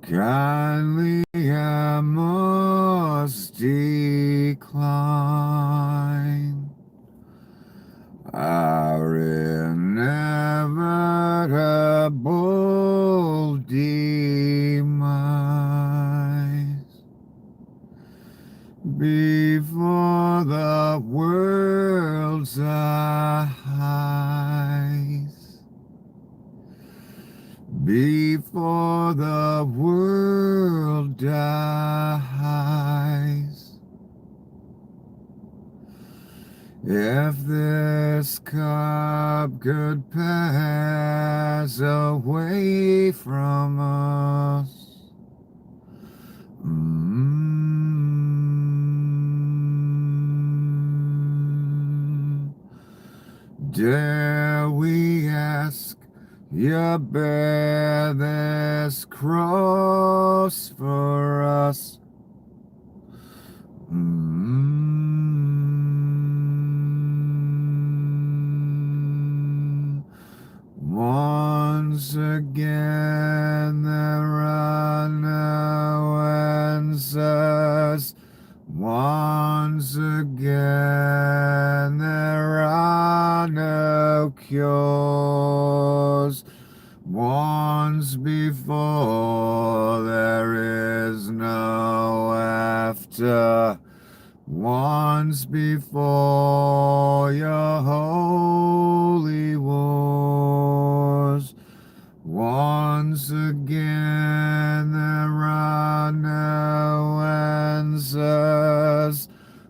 Kindly I must decline our inevitable demise before the world's eyes, before the world dies. If this cup could pass away from us, dare we ask you bear this cross for us? Once again there are no answers. Once again there are no cures. Once before there is no after. Once before your holy wars. Once again there are no answers.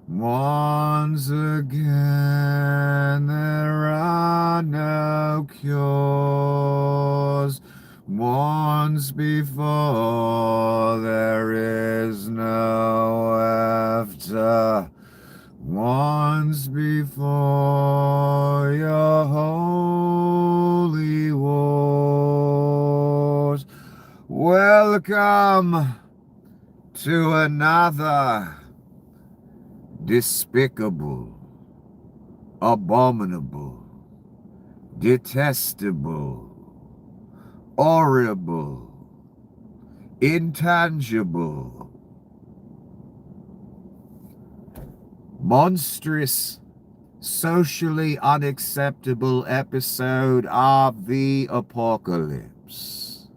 Once again there are no cures. Once before there is no after. Once before your holy wars. Welcome to another despicable, abominable, detestable, horrible, intangible, monstrous, socially unacceptable episode of the apocalypse.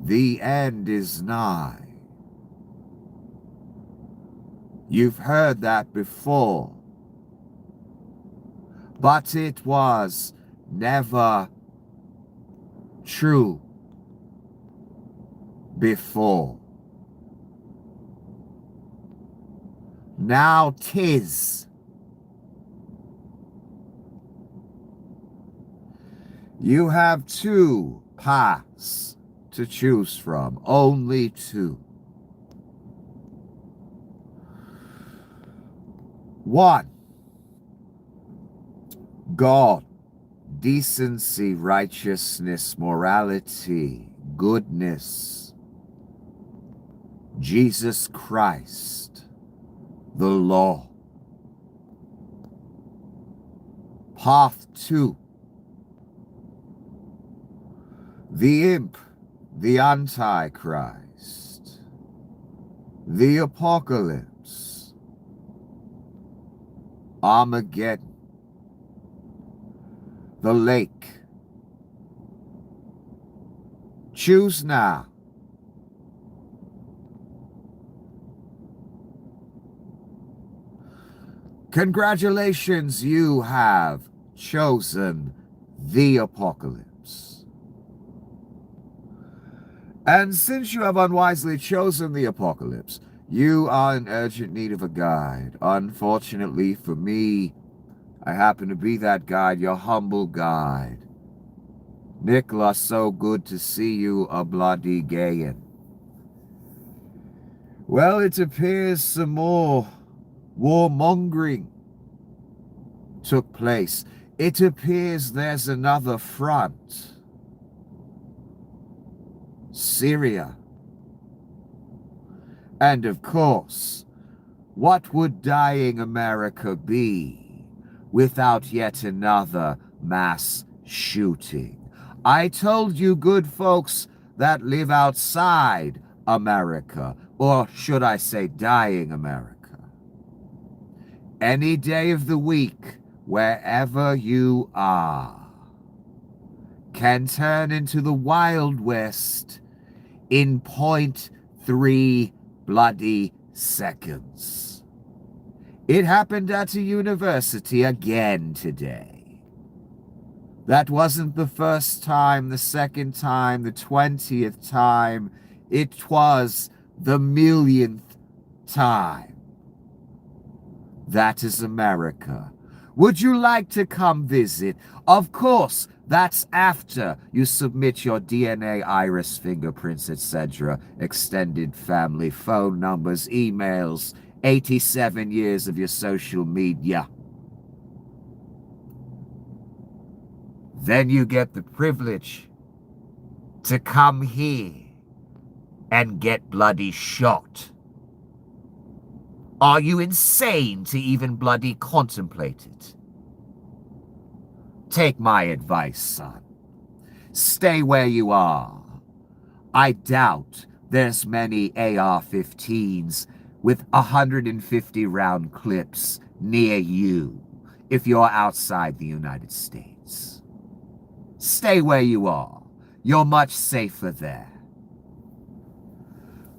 The end is nigh. You've heard that before, but it was never true before. Now 'tis. You have two paths to choose from, only two. One, God, decency, righteousness, morality, goodness, Jesus Christ, the law. Path 2, the imp, the Antichrist, the apocalypse, Armageddon, the lake. Choose now. Congratulations, you have chosen the apocalypse. And since you have unwisely chosen the apocalypse, you are in urgent need of a guide. Unfortunately for me, I happen to be that guide, your humble guide. Nicholas, so good to see you, a bloody gayin. Well, it appears some more warmongering took place. It appears there's another front. Syria. And of course, what would dying America be without yet another mass shooting? I told you good folks that live outside America, or should I say dying America. Any day of the week, wherever you are, can turn into the Wild West in .3 bloody seconds. It happened at a university again today. That wasn't the first time, the second time, the 20th time. It was the millionth time. That is America. Would you like to come visit? Of course, that's after you submit your DNA, iris, fingerprints, etc., extended family, phone numbers, emails, 87 years of your social media. Then you get the privilege to come here and get bloody shot. Are you insane to even bloody contemplate it? Take my advice, son. Stay where you are. I doubt there's many AR-15s with 150 round clips near you if you're outside the United States. Stay where you are. You're much safer there.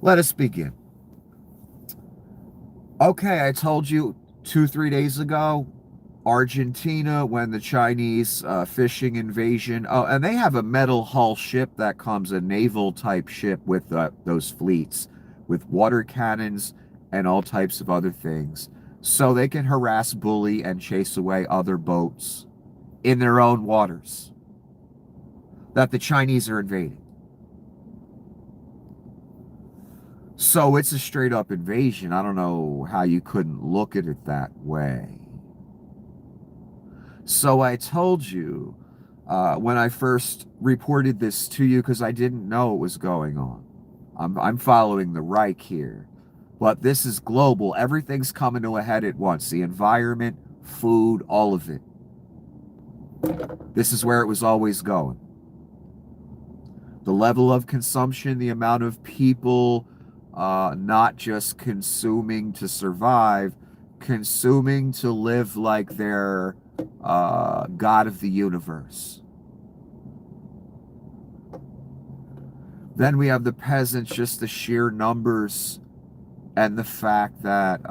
Let us begin. Okay, I told you 2-3 days ago, Argentina, when the Chinese fishing invasion, and they have a metal hull ship that comes, a naval type ship with those fleets, with water cannons and all types of other things, so they can harass, bully, and chase away other boats in their own waters that the Chinese are invading. So it's a straight up invasion. I don't know how you couldn't look at it that way. So I told you when I first reported this to you, because I didn't know what was going on. I'm following the Reich here. But this is global. Everything's coming to a head at once. The environment, food, all of it. This is where it was always going. The level of consumption, the amount of people not just consuming to survive, consuming to live like they're God of the universe. Then we have the peasants, just the sheer numbers and the fact that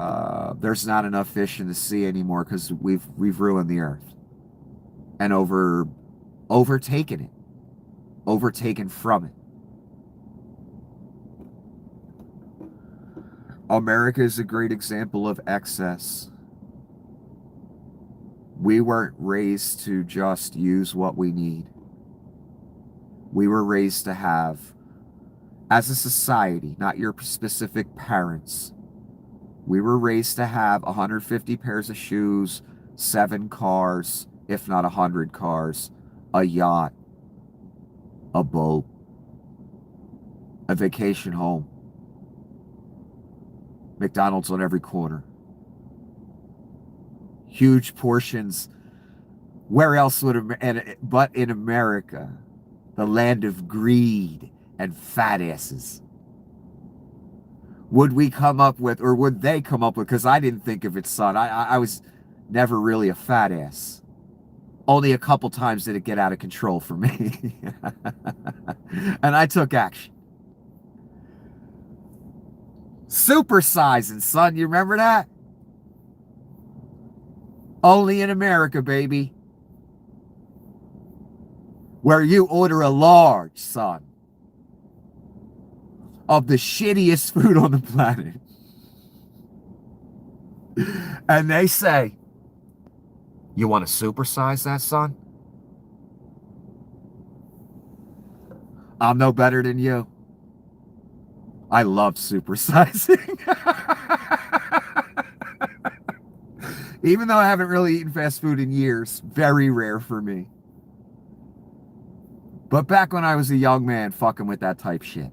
there's not enough fish in the sea anymore because we've ruined the earth and overtaken it, overtaken from it. America is a great example of excess. We weren't raised to just use what we need. We were raised to have, as a society, not your specific parents, we were raised to have 150 pairs of shoes, 7 cars, if not 100 cars, a yacht, a boat, a vacation home, McDonald's on every corner. Huge portions. Where else would but in America, the land of greed and fat asses? Would we come up with, or would they come up with, because I didn't think of it, son. I was never really a fat ass. Only a couple times did it get out of control for me. And I took action. Supersizing, son. You remember that? Only in America, baby. Where you order a large, son, of the shittiest food on the planet. And they say, you want to supersize that, son? I'm no better than you. I love supersizing. Even though I haven't really eaten fast food in years, very rare for me. But back when I was a young man, fucking with that type shit.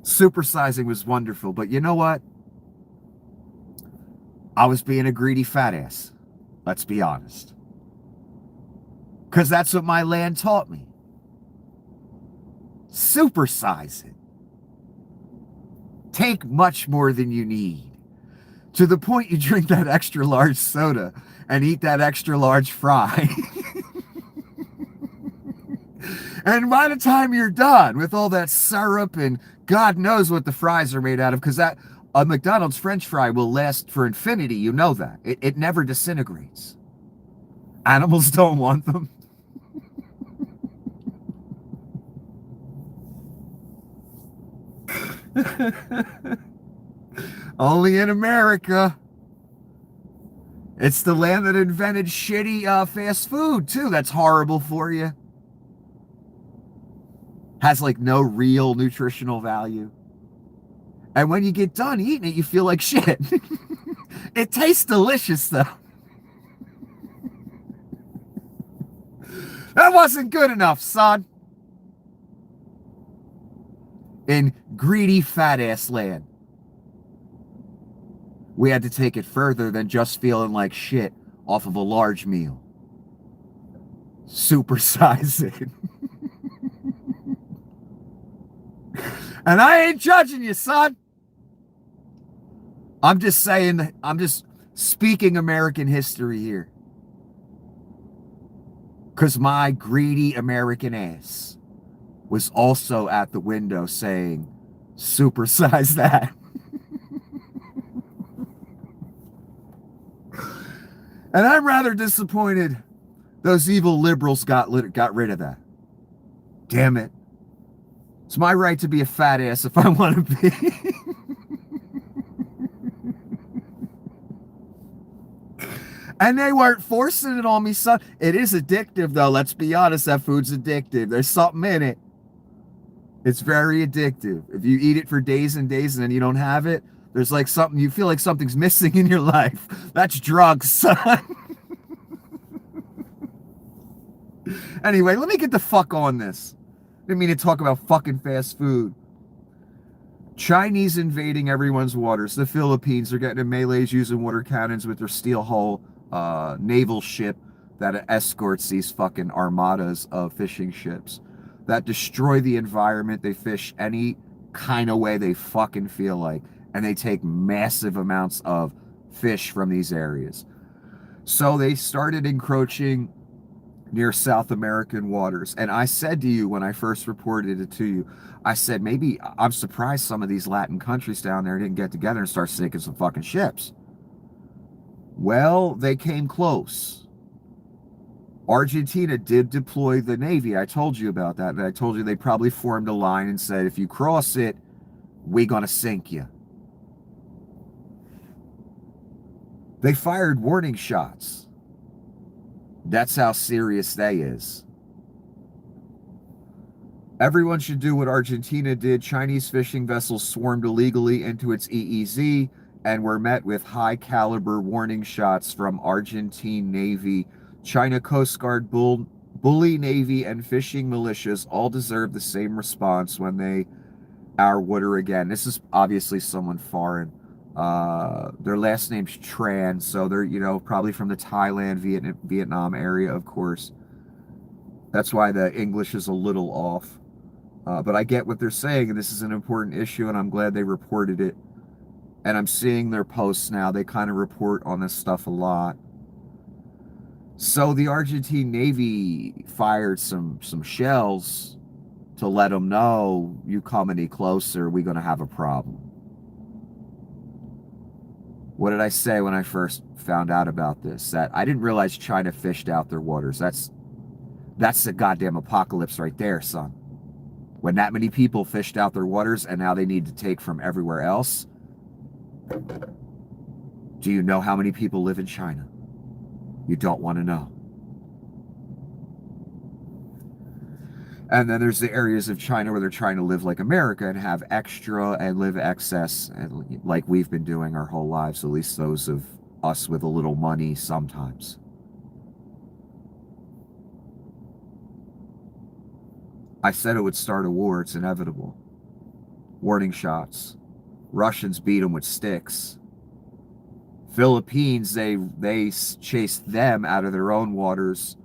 Supersizing was wonderful, but you know what? I was being a greedy fat ass. Let's be honest. Because that's what my land taught me. Supersize it. Take much more than you need. To the point you drink that extra large soda and eat that extra large fry. And by the time you're done with all that syrup and God knows what the fries are made out of, because that a McDonald's French fry will last for infinity. You know that. It never disintegrates. Animals don't want them. Only in America. It's the land that invented shitty fast food, too. That's horrible for you. Has like no real nutritional value. And when you get done eating it, you feel like shit. It tastes delicious, though. That wasn't good enough, son. In greedy fat ass land, we had to take it further than just feeling like shit off of a large meal. Supersize it. And I ain't judging you, son. I'm just saying, I'm just speaking American history here. Because my greedy American ass was also at the window saying, supersize that. And I'm rather disappointed those evil liberals got rid of that. Damn it. It's my right to be a fat ass if I want to be. And they weren't forcing it on me, son. It is addictive, though. Let's be honest. That food's addictive. There's something in it. It's very addictive. If you eat it for days and days and then you don't have it, there's like something, you feel like something's missing in your life. That's drugs, son. Anyway, let me get the fuck on this. Didn't mean to talk about fucking fast food. Chinese invading everyone's waters. The Philippines are getting in melees using water cannons with their steel hull naval ship that escorts these fucking armadas of fishing ships that destroy the environment. They fish any kind of way they fucking feel like, and they take massive amounts of fish from these areas. So they started encroaching near South American waters. And I said to you when I first reported it to you, I said, maybe I'm surprised some of these Latin countries down there didn't get together and start sinking some fucking ships. Well, they came close. Argentina did deploy the Navy. I told you about that. And I told you they probably formed a line and said, if you cross it, we're going to sink you. They fired warning shots. That's how serious they is. Everyone should do what Argentina did. Chinese fishing vessels swarmed illegally into its EEZ and were met with high caliber warning shots from Argentine Navy. China Coast Guard, bully Navy, and fishing militias all deserve the same response when they our water again. This is obviously someone foreign. Their last name's Tran, so they're, you know, probably from the Thailand, Vietnam area, of course. That's why the English is a little off. But I get what they're saying, and this is an important issue, and I'm glad they reported it. And I'm seeing their posts now. They kind of report on this stuff a lot. So the Argentine Navy fired some shells to let them know, you come any closer, we're going to have a problem. What did I say when I first found out about this? That I didn't realize China fished out their waters. That's the goddamn apocalypse right there, son. When that many people fished out their waters and now they need to take from everywhere else. Do you know how many people live in China? You don't want to know. And then there's the areas of China where they're trying to live like America and have extra and live excess, and like we've been doing our whole lives, at least those of us with a little money sometimes. I said it would start a war. It's inevitable. Warning shots. Russians beat them with sticks. Philippines, they chased them out of their own waters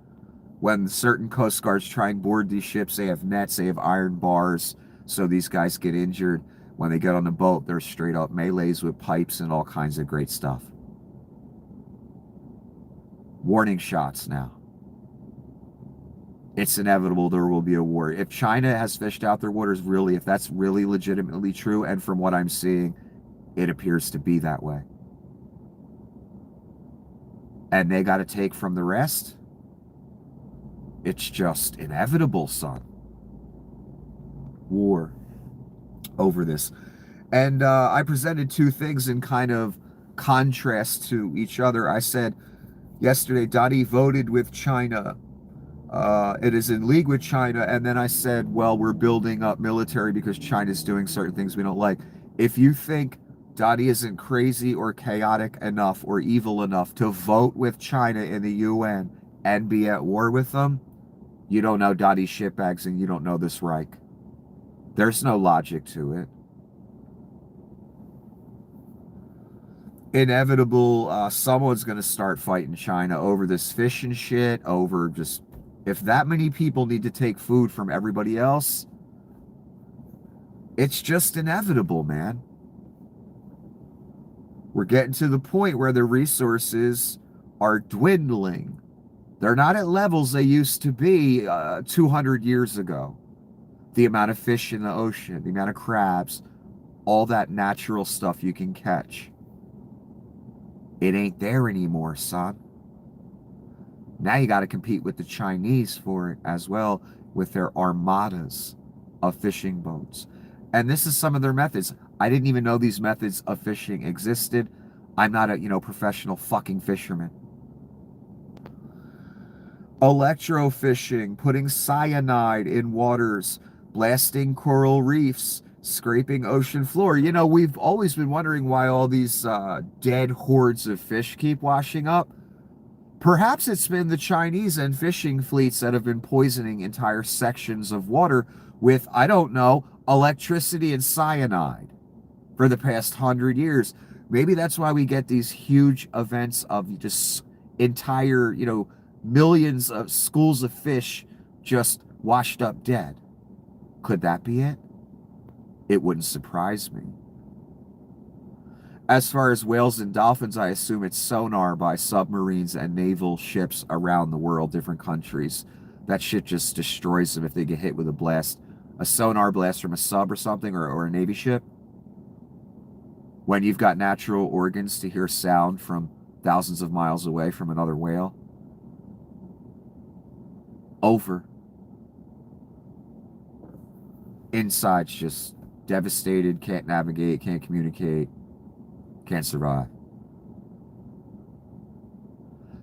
When certain Coast Guards try and board these ships, they have nets, they have iron bars, so these guys get injured. When they get on the boat, there's straight up melees with pipes and all kinds of great stuff. Warning shots now. It's inevitable there will be a war. If China has fished out their waters, really, if that's really legitimately true, and from what I'm seeing, it appears to be that way. And they got to take from the rest. It's just inevitable, son. War over this. And I presented two things in kind of contrast to each other. I said yesterday, Dottie voted with China. It is in league with China. And then I said, well, we're building up military because China's doing certain things we don't like. If you think Dottie isn't crazy or chaotic enough or evil enough to vote with China in the UN and be at war with them, you don't know Dottie's shitbags and you don't know this Reich. There's no logic to it. Inevitable, someone's going to start fighting China over this fish and shit, over just, if that many people need to take food from everybody else, it's just inevitable, man. We're getting to the point where the resources are dwindling. They're not at levels they used to be 200 years ago. The amount of fish in the ocean, the amount of crabs, all that natural stuff you can catch. It ain't there anymore, son. Now you got to compete with the Chinese for it as well, with their armadas of fishing boats. And this is some of their methods. I didn't even know these methods of fishing existed. I'm not a, professional fucking fisherman. Electrofishing, putting cyanide in waters, blasting coral reefs, scraping ocean floor. We've always been wondering why all these dead hordes of fish keep washing up. Perhaps it's been the Chinese and fishing fleets that have been poisoning entire sections of water with, I don't know, electricity and cyanide for the past 100 years. Maybe that's why we get these huge events of just entire, millions of schools of fish just washed up dead. Could that be it? It wouldn't surprise me. As far as whales and dolphins, I assume it's sonar by submarines and naval ships around the world, different countries. That shit just destroys them if they get hit with a blast. A sonar blast from a sub or something, or a Navy ship. When you've got natural organs to hear sound from thousands of miles away from another whale. Over. Inside's just devastated, can't navigate, can't communicate, can't survive.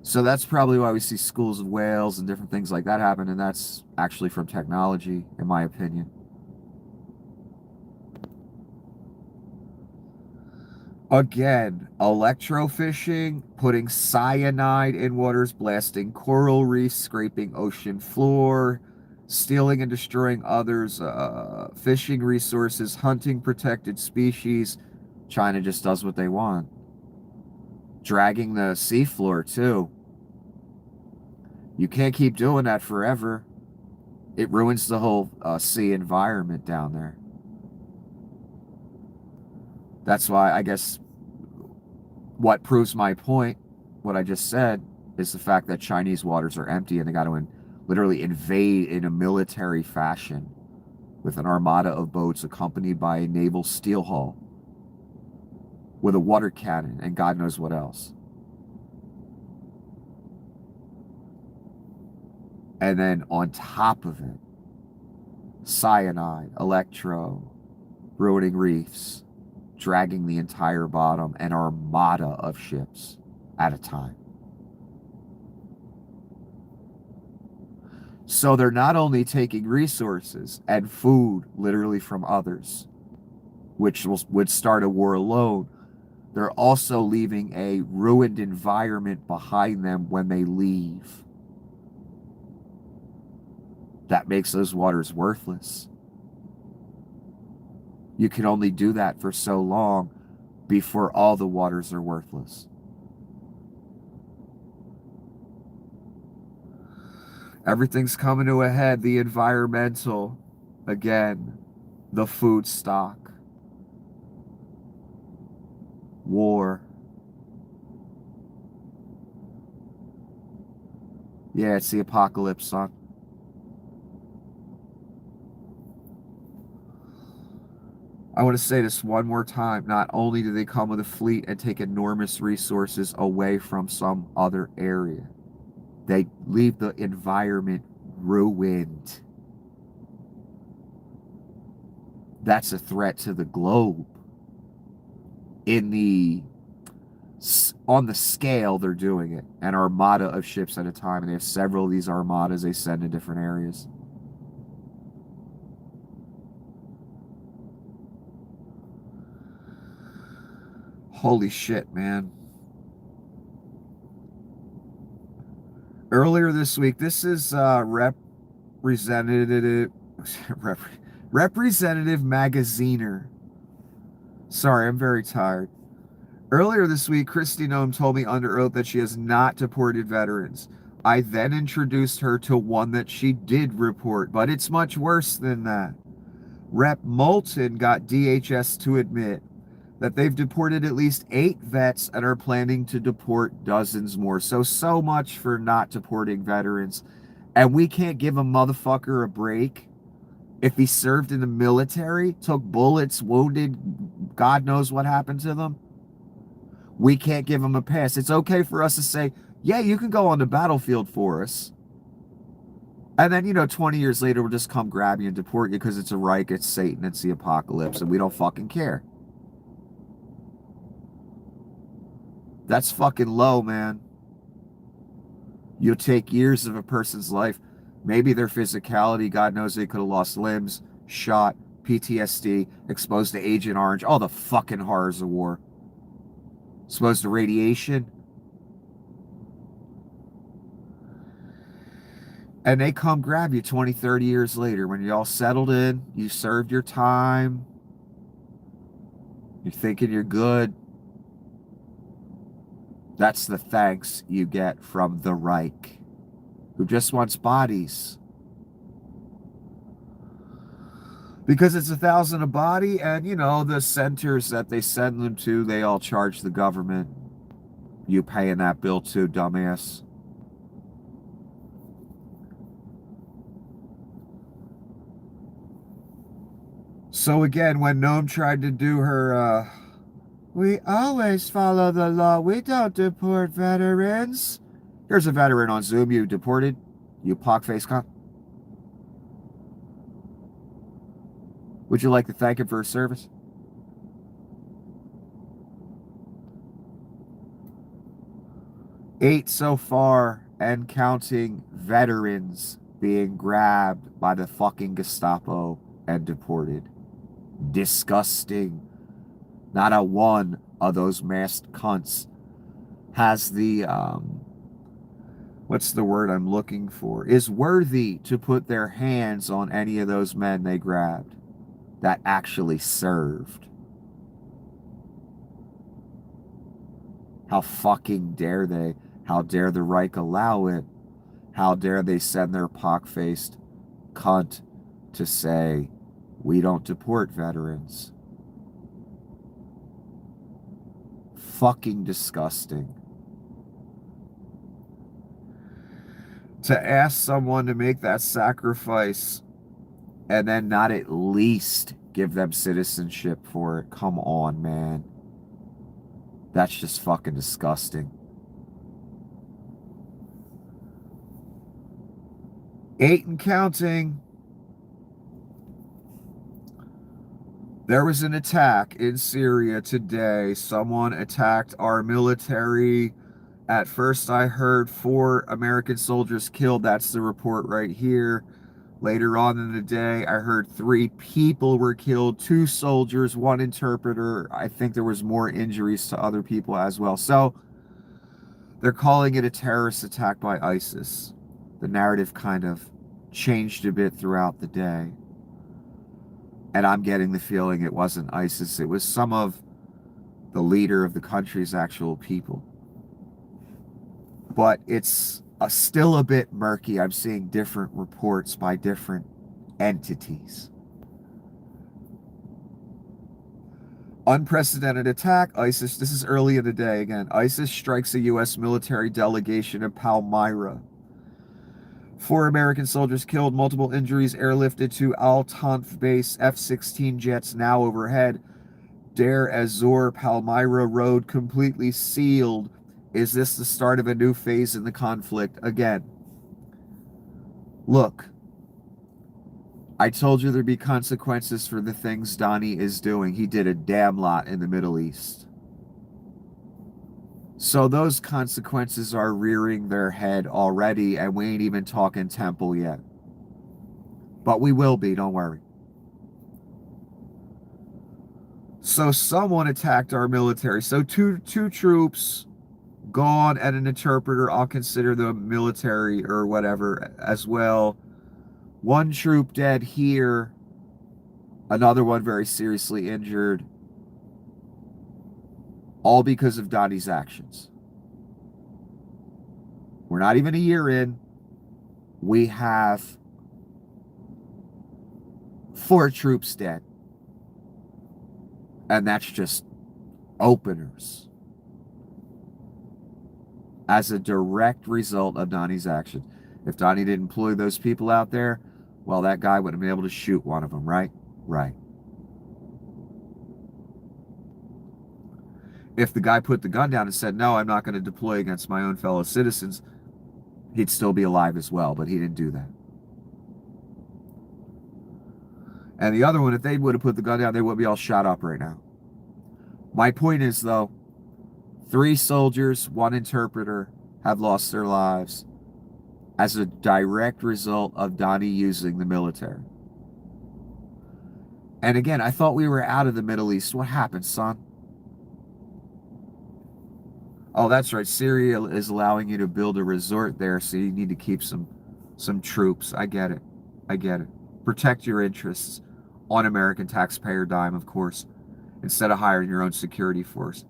So that's probably why we see schools of whales and different things like that happen, and that's actually from technology, in my opinion. Again, electrofishing, putting cyanide in waters, blasting coral reefs, scraping ocean floor, stealing and destroying others' fishing resources, hunting protected species. China just does what they want. Dragging the seafloor, too. You can't keep doing that forever. It ruins the whole sea environment down there. That's why, I guess, what proves my point, what I just said, is the fact that Chinese waters are empty and they got to literally invade in a military fashion with an armada of boats accompanied by a naval steel hull with a water cannon and God knows what else. And then on top of it, cyanide, electro, ruining reefs, dragging the entire bottom, an armada of ships at a time. So they're not only taking resources and food literally from others, which would start a war alone, they're also leaving a ruined environment behind them when they leave. That makes those waters worthless. You can only do that for so long before all the waters are worthless. Everything's coming to a head. The environmental, again, the food stock, war. Yeah, it's the apocalypse, son. I want to say this one more time. Not only do they come with a fleet and take enormous resources away from some other area, they leave the environment ruined. That's a threat to the globe. On the scale they're doing it, an armada of ships at a time, and they have several of these armadas they send in different areas. Holy shit, man. Earlier this week, this is Representative Magaziner. Sorry, I'm very tired. Earlier this week, Kristi Noem told me under oath that she has not deported veterans. I then introduced her to one that she did report, but it's much worse than that. Rep. Moulton got DHS to admit that they've deported at least 8 vets and are planning to deport dozens more. So much for not deporting veterans. And we can't give a motherfucker a break if he served in the military, took bullets, wounded, God knows what happened to them. We can't give him a pass. It's okay for us to say, yeah, you can go on the battlefield for us. And then, 20 years later, we'll just come grab you and deport you because it's a Reich, it's Satan, it's the apocalypse, and we don't fucking care. That's fucking low, man. You'll take years of a person's life. Maybe their physicality, God knows they could have lost limbs, shot, PTSD, exposed to Agent Orange, all the fucking horrors of war. Exposed to radiation. And they come grab you 20, 30 years later when you're all settled in, you served your time, you're thinking you're good. That's the thanks you get from the Reich, who just wants bodies. Because it's $1,000 a body, and the centers that they send them to, they all charge the government. You paying that bill too, dumbass. So again, when Noem tried to do her, we always follow the law. We don't deport veterans. Here's a veteran on Zoom you deported, you pock-face cunt. Would you like to thank him for his service? Eight so far, and counting, veterans being grabbed by the fucking Gestapo and deported. Disgusting. Not a one of those masked cunts has the, what's the word I'm looking for, is worthy to put their hands on any of those men they grabbed that actually served. How fucking dare they? How dare the Reich allow it? How dare they send their pock-faced cunt to say, we don't deport veterans? Fucking disgusting. To ask someone to make that sacrifice and then not at least give them citizenship for it. Come on, man. That's just fucking disgusting. 8 and counting. There was an attack in Syria today. Someone attacked our military. At first I heard 4 American soldiers killed. That's the report right here. Later on in the day, I heard 3 people were killed, 2 soldiers, 1 interpreter. I think there was more injuries to other people as well. So they're calling it a terrorist attack by ISIS. The narrative kind of changed a bit throughout the day. And I'm getting the feeling it wasn't ISIS. It was some of the leader of the country's actual people. But it's still a bit murky. I'm seeing different reports by different entities. Unprecedented attack. ISIS, this is early in the day again. ISIS strikes a U.S. military delegation in Palmyra. 4 American soldiers killed, multiple injuries, airlifted to Al Tanf base, F-16 jets now overhead. Deir ez-Zor, Palmyra Road completely sealed. Is this the start of a new phase in the conflict? Again, look, I told you there'd be consequences for the things Donnie is doing. He did a damn lot in the Middle East. So those consequences are rearing their head already, and we ain't even talking Temple yet. But we will be, don't worry. So someone attacked our military. So two troops gone and an interpreter. I'll consider the military or whatever as well. 1 troop dead here. Another one very seriously injured. All because of Donnie's actions. We're not even a year in. We have 4 troops dead. And that's just openers. As a direct result of Donnie's action. If Donnie didn't employ those people out there, well, that guy would have been able to shoot one of them, right? Right. If the guy put the gun down and said, no, I'm not going to deploy against my own fellow citizens, he'd still be alive as well, but he didn't do that. And the other one, if they would have put the gun down, they would be all shot up right now. My point is, though, 3 soldiers, 1 interpreter have lost their lives as a direct result of Donnie using the military. And again, I thought we were out of the Middle East. What happened, son? Oh, that's right. Syria is allowing you to build a resort there, so you need to keep some troops. I get it. I get it. Protect your interests on American taxpayer dime, of course, instead of hiring your own security force.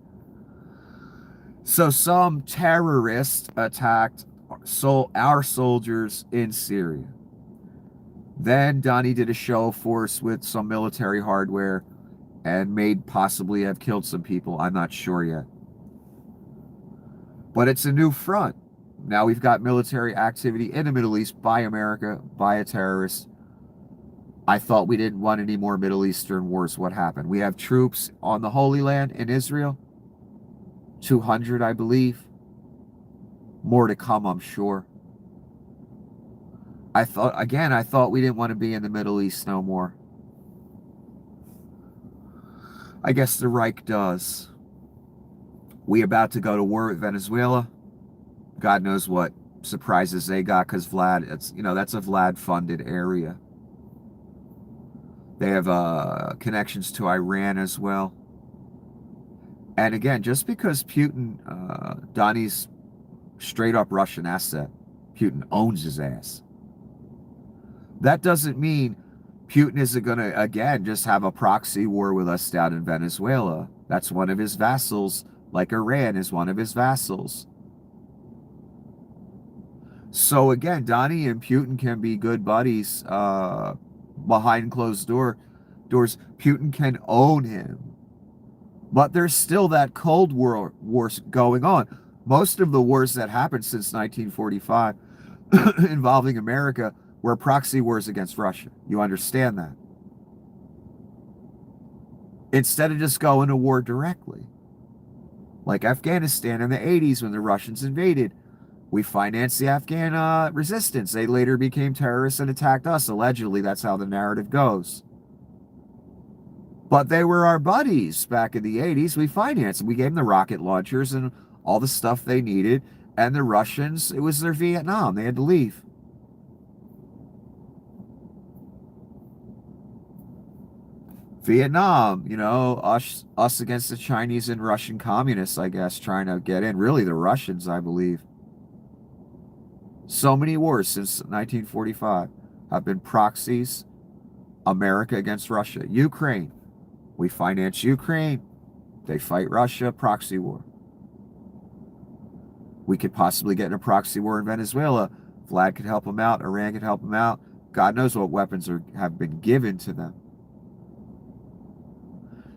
So some terrorist attacked our soldiers in Syria. Then Donnie did a show of force with some military hardware and may possibly have killed some people. I'm not sure yet. But it's a new front. Now we've got military activity in the Middle East by America, by a terrorist. I thought we didn't want any more Middle Eastern wars. What happened? We have troops on the Holy Land in Israel. 200, I believe. More to come, I'm sure. I thought we didn't want to be in the Middle East no more. I guess the Reich does. We about to go to war with Venezuela. God knows what surprises they got, because Vlad, that's a Vlad-funded area. They have connections to Iran as well. And again, just because Putin, Donnie's straight up Russian asset, Putin owns his ass. That doesn't mean Putin isn't going to, again, just have a proxy war with us down in Venezuela. That's one of his vassals, like Iran is one of his vassals. So again, Donnie and Putin can be good buddies behind closed doors. Putin can own him. But there's still that Cold War going on. Most of the wars that happened since 1945 involving America were proxy wars against Russia. You understand that? Instead of just going to war directly. Like Afghanistan in the 80s when the Russians invaded. We financed the Afghan resistance. They later became terrorists and attacked us. Allegedly, that's how the narrative goes. But they were our buddies back in the 80s. We financed them. We gave them the rocket launchers and all the stuff they needed. And the Russians, it was their Vietnam. They had to leave. Vietnam, us against the Chinese and Russian communists, I guess, trying to get in. Really, the Russians, I believe. So many wars since 1945 have been proxies. America against Russia. Ukraine. We finance Ukraine. They fight Russia. Proxy war. We could possibly get in a proxy war in Venezuela. Vlad could help them out. Iran could help them out. God knows what weapons have been given to them.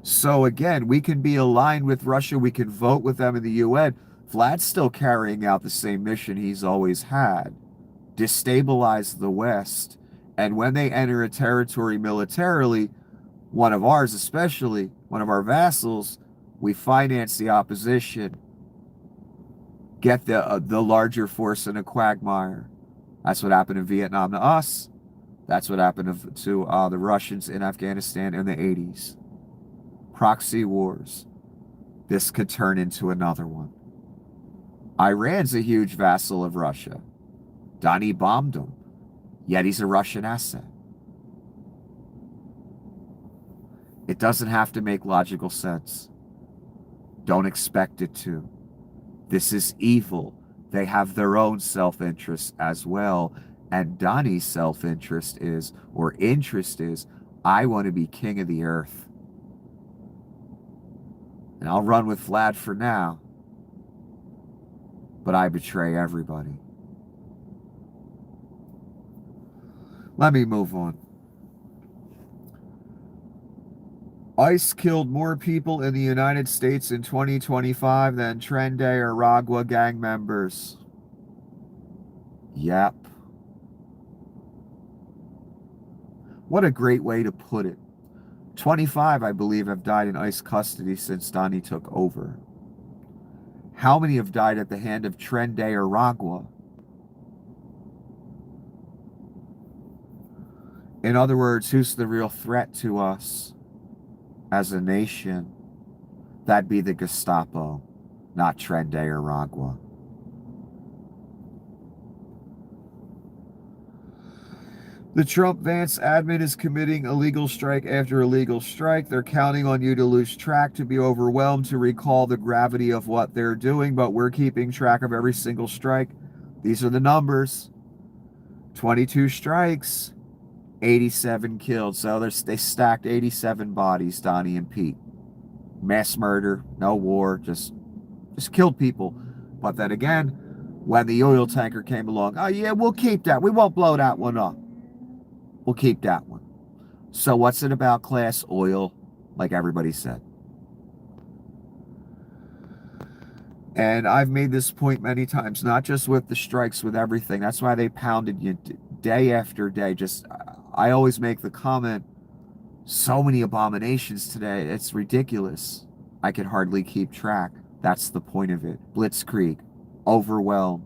So again, we can be aligned with Russia. We can vote with them in the UN. Vlad's still carrying out the same mission he's always had. Destabilize the West. And when they enter a territory militarily, one of ours especially, one of our vassals, we finance the opposition. Get the larger force in a quagmire. That's what happened in Vietnam to us. That's what happened to the Russians in Afghanistan in the 80s. Proxy wars. This could turn into another one. Iran's a huge vassal of Russia. Donnie bombed him, yet he's a Russian asset. It doesn't have to make logical sense. Don't expect it to. This is evil. They have their own self-interest as well. And Donnie's self-interest is, or interest is, I want to be king of the earth. And I'll run with Vlad for now. But I betray everybody. Let me move on. ICE killed more people in the United States in 2025 than Tren de Aragua gang members. Yep. What a great way to put it. 25, I believe, have died in ICE custody since Donnie took over. How many have died at the hand of Tren de Aragua? In other words, who's the real threat to us as a nation? That'd be the Gestapo, not Tren de Aragua. The Trump-Vance admin is committing illegal strike after illegal strike. They're counting on you to lose track, to be overwhelmed, to recall the gravity of what they're doing, but we're keeping track of every single strike. These are the numbers. 22 strikes, 87 killed. So they stacked 87 bodies, Donnie and Pete. Mass murder, no war, just killed people. But then again, when the oil tanker came along, oh yeah, we'll keep that. We won't blow that one up. We'll keep that one. So what's it about class? Oil, like everybody said. And I've made this point many times, not just with the strikes, with everything. That's why they pounded you day after day. I always make the comment, so many abominations today, it's ridiculous. I can hardly keep track. That's the point of it. Blitzkrieg, overwhelmed,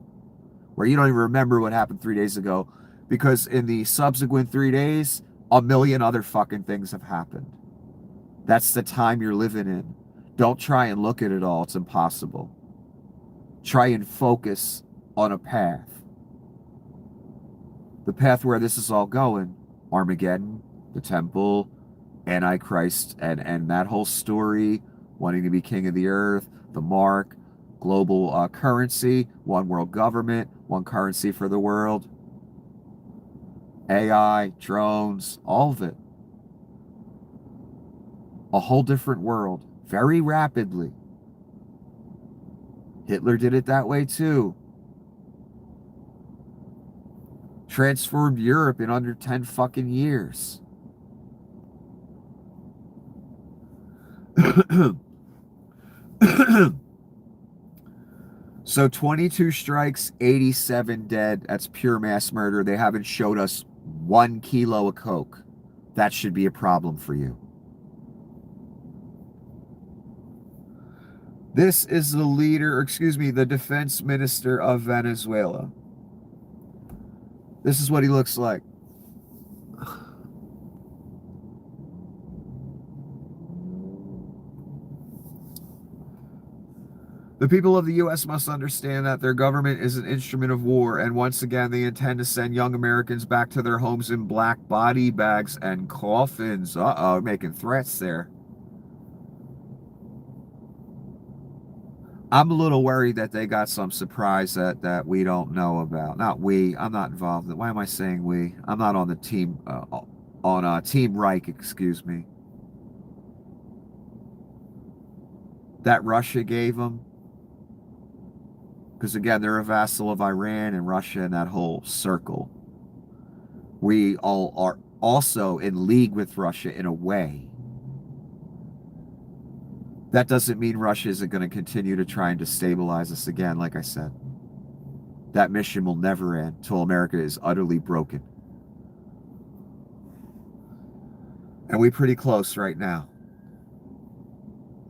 where you don't even remember what happened 3 days ago, because in the subsequent 3 days, a million other fucking things have happened. That's the time you're living in. Don't try and look at it all. It's impossible. Try and focus on a path. The path where this is all going. Armageddon, the temple, Antichrist, and that whole story, wanting to be king of the earth, the mark, global currency, one world government, one currency for the world. AI, drones, all of it. A whole different world, very rapidly. Hitler did it that way too. Transformed Europe in under 10 fucking years. So 22 strikes, 87 dead. That's pure mass murder. They haven't showed us 1 kilo of coke. That should be a problem for you. This is the defense minister of Venezuela. This is what he looks like. The people of the U.S. must understand that their government is an instrument of war, and once again, they intend to send young Americans back to their homes in black body bags and coffins. Uh-oh, making threats there. I'm a little worried that they got some surprise that we don't know about. Not we. I'm not involved. Why am I saying we? I'm not on the team, Team Reich, excuse me. That Russia gave them. Because again, they're a vassal of Iran and Russia and that whole circle. We all are also in league with Russia in a way. That doesn't mean Russia isn't going to continue to try and destabilize us again, like I said. That mission will never end until America is utterly broken. And we're pretty close right now.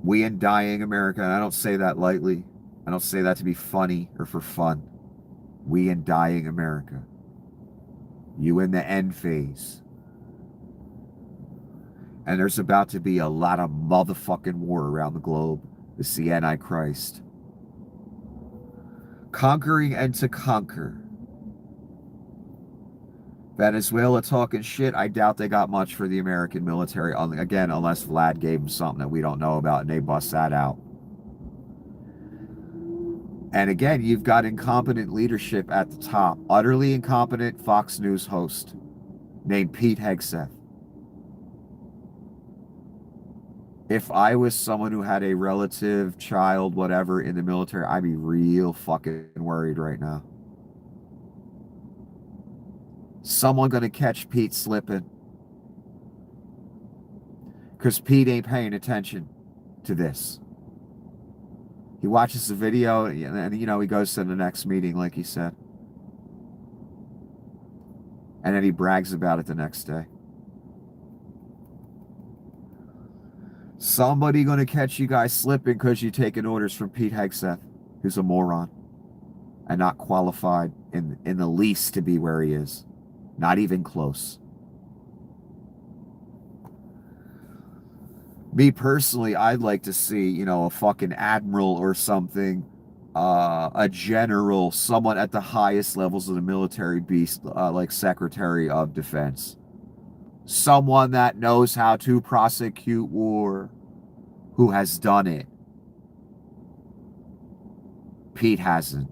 We in dying America, and I don't say that lightly. I don't say that to be funny or for fun. We in dying America. You in the end phase. And there's about to be a lot of motherfucking war around the globe. It's the Antichrist. Conquering and to conquer. Venezuela talking shit. I doubt they got much for the American military. Again, unless Vlad gave them something that we don't know about and they bust that out. And again, you've got incompetent leadership at the top. Utterly incompetent Fox News host named Pete Hegseth. If I was someone who had a relative, child, whatever in the military, I'd be real fucking worried right now. Someone gonna catch Pete slipping. Because Pete ain't paying attention to this. He watches the video and, you know, he goes to the next meeting, like he said. And then he brags about it the next day. Somebody gonna catch you guys slipping because you're taking orders from Pete Hegseth, who's a moron and not qualified in the least to be where he is. Not even close. Me personally, I'd like to see, you know, a fucking admiral or something, a general, someone at the highest levels of the military beast, like Secretary of Defense. Someone that knows how to prosecute war, who has done it. Pete hasn't.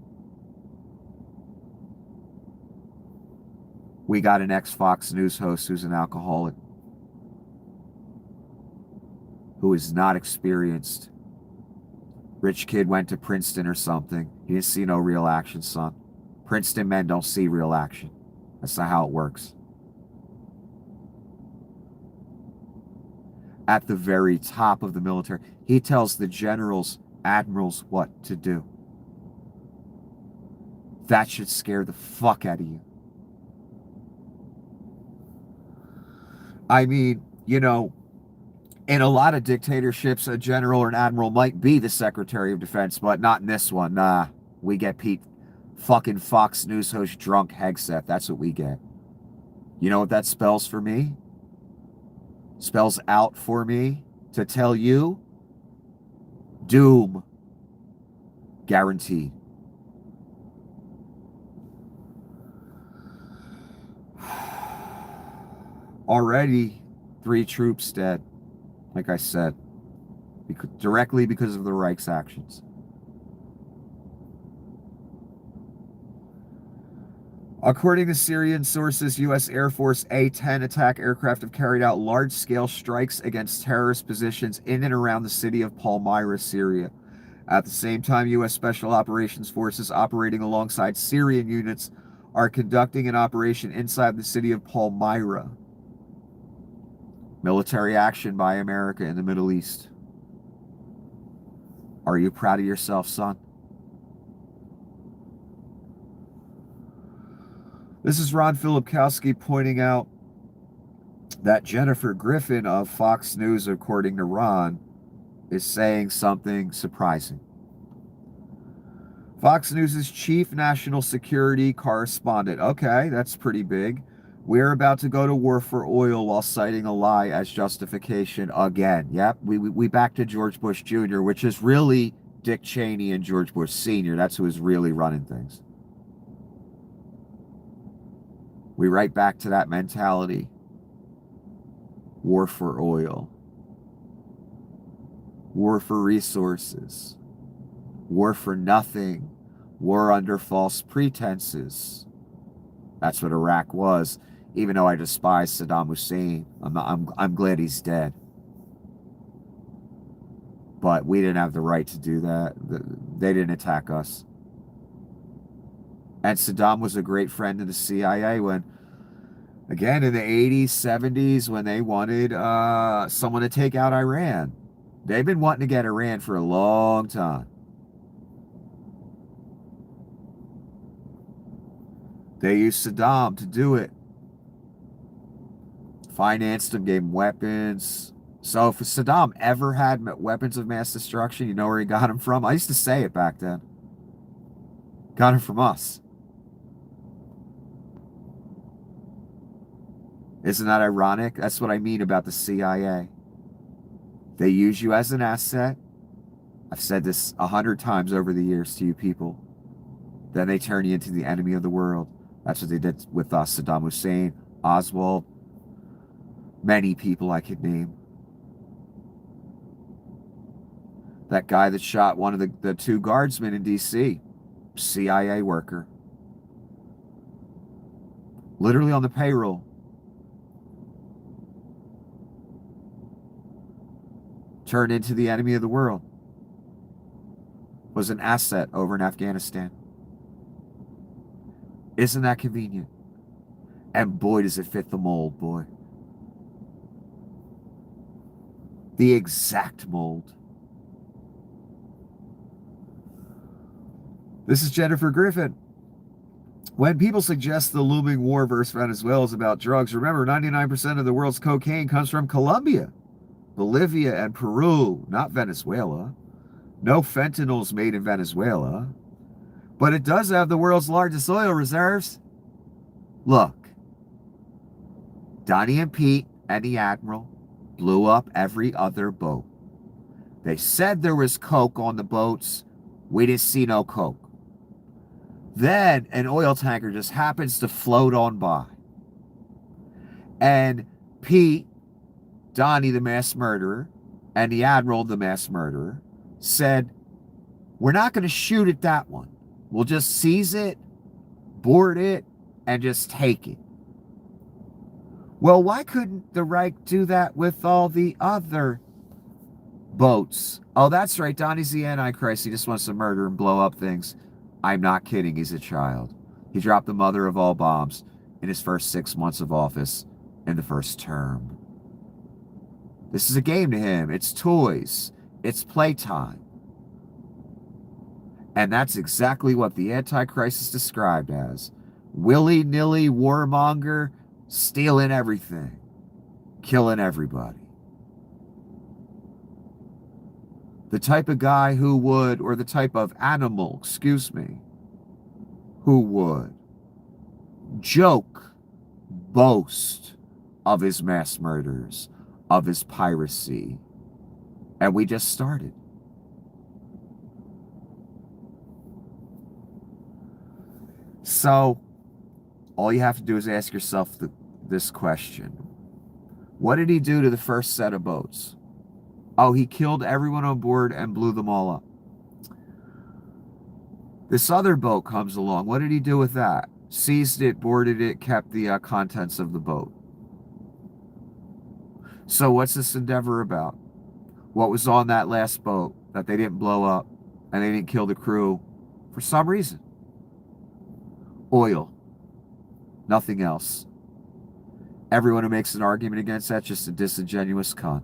We got an ex-Fox News host who's an alcoholic, who is not experienced. Rich kid went to Princeton or something. He didn't see no real action, son. Princeton men don't see real action. That's not how it works. At the very top of the military, he tells the generals, admirals what to do. That should scare the fuck out of you. I mean, you know, in a lot of dictatorships, a general or an admiral might be the Secretary of Defense, but not in this one. Nah, we get Pete fucking Fox News host drunk Hegseth. That's what we get. You know what that spells for me? Spells out for me to tell you, doom. Guaranteed. Already 3 troops dead, like I said, directly because of the Reich's actions. According to Syrian sources, U.S. Air Force A-10 attack aircraft have carried out large-scale strikes against terrorist positions in and around the city of Palmyra, Syria. At the same time, U.S. Special Operations Forces operating alongside Syrian units are conducting an operation inside the city of Palmyra. Military action by America in the Middle East. Are you proud of yourself, son? This is Ron Filipkowski pointing out that Jennifer Griffin of Fox News, according to Ron, is saying something surprising. Fox News' chief national security correspondent. Okay, that's pretty big. We're about to go to war for oil while citing a lie as justification again. Yep, we back to George Bush Jr., which is really Dick Cheney and George Bush Sr. That's who is really running things. We right back to that mentality. War for oil. War for resources. War for nothing. War under false pretenses. That's what Iraq was. Even though I despise Saddam Hussein, I'm glad he's dead. But we didn't have the right to do that. They didn't attack us. And Saddam was a great friend of the CIA when, again, in the 80s, 70s, when they wanted someone to take out Iran. They've been wanting to get Iran for a long time. They used Saddam to do it. Financed him, gave him weapons. So if Saddam ever had weapons of mass destruction, you know where he got them from? I used to say it back then. Got them from us. Isn't that ironic? That's what I mean about the CIA. They use you as an asset. I've said this 100 times over the years to you people. Then they turn you into the enemy of the world. That's what they did with Saddam Hussein, Oswald, many people I could name. That guy that shot one of the two guardsmen in D.C., CIA worker. Literally on the payroll. Turned into the enemy of the world. Was an asset over in Afghanistan. Isn't that convenient? And boy, does it fit the mold, boy. The exact mold. This is Jennifer Griffin. When people suggest the looming war versus Venezuela is about drugs, remember 99% of the world's cocaine comes from Colombia, Bolivia, and Peru, not Venezuela. No fentanyl's made in Venezuela. But it does have the world's largest oil reserves. Look, Donnie and Pete and the Admiral blew up every other boat. They said there was coke on the boats. We didn't see no coke. Then an oil tanker just happens to float on by. And Pete, Donnie the mass murderer, and the Admiral the mass murderer said, we're not going to shoot at that one. We'll just seize it, board it, and just take it. Well, why couldn't the Reich do that with all the other boats? Oh, that's right. Donnie's the Antichrist. He just wants to murder and blow up things. I'm not kidding. He's a child. He dropped the mother of all bombs in his first 6 months of office in the first term. This is a game to him. It's toys. It's playtime. And that's exactly what the Antichrist is described as. Willy-nilly warmonger, stealing everything, killing everybody. The type of guy who would, or the type of animal, who would joke, boast of his mass murders, of his piracy. And we just started. So, all you have to do is ask yourself this question. What did he do to the first set of boats? Oh, he killed everyone on board and blew them all up. This other boat comes along. What did he do with that? Seized it, boarded it, kept the contents of the boat. So what's this endeavor about? What was on that last boat that they didn't blow up and they didn't kill the crew for some reason? Oil. Nothing else. Everyone who makes an argument against that's just a disingenuous cunt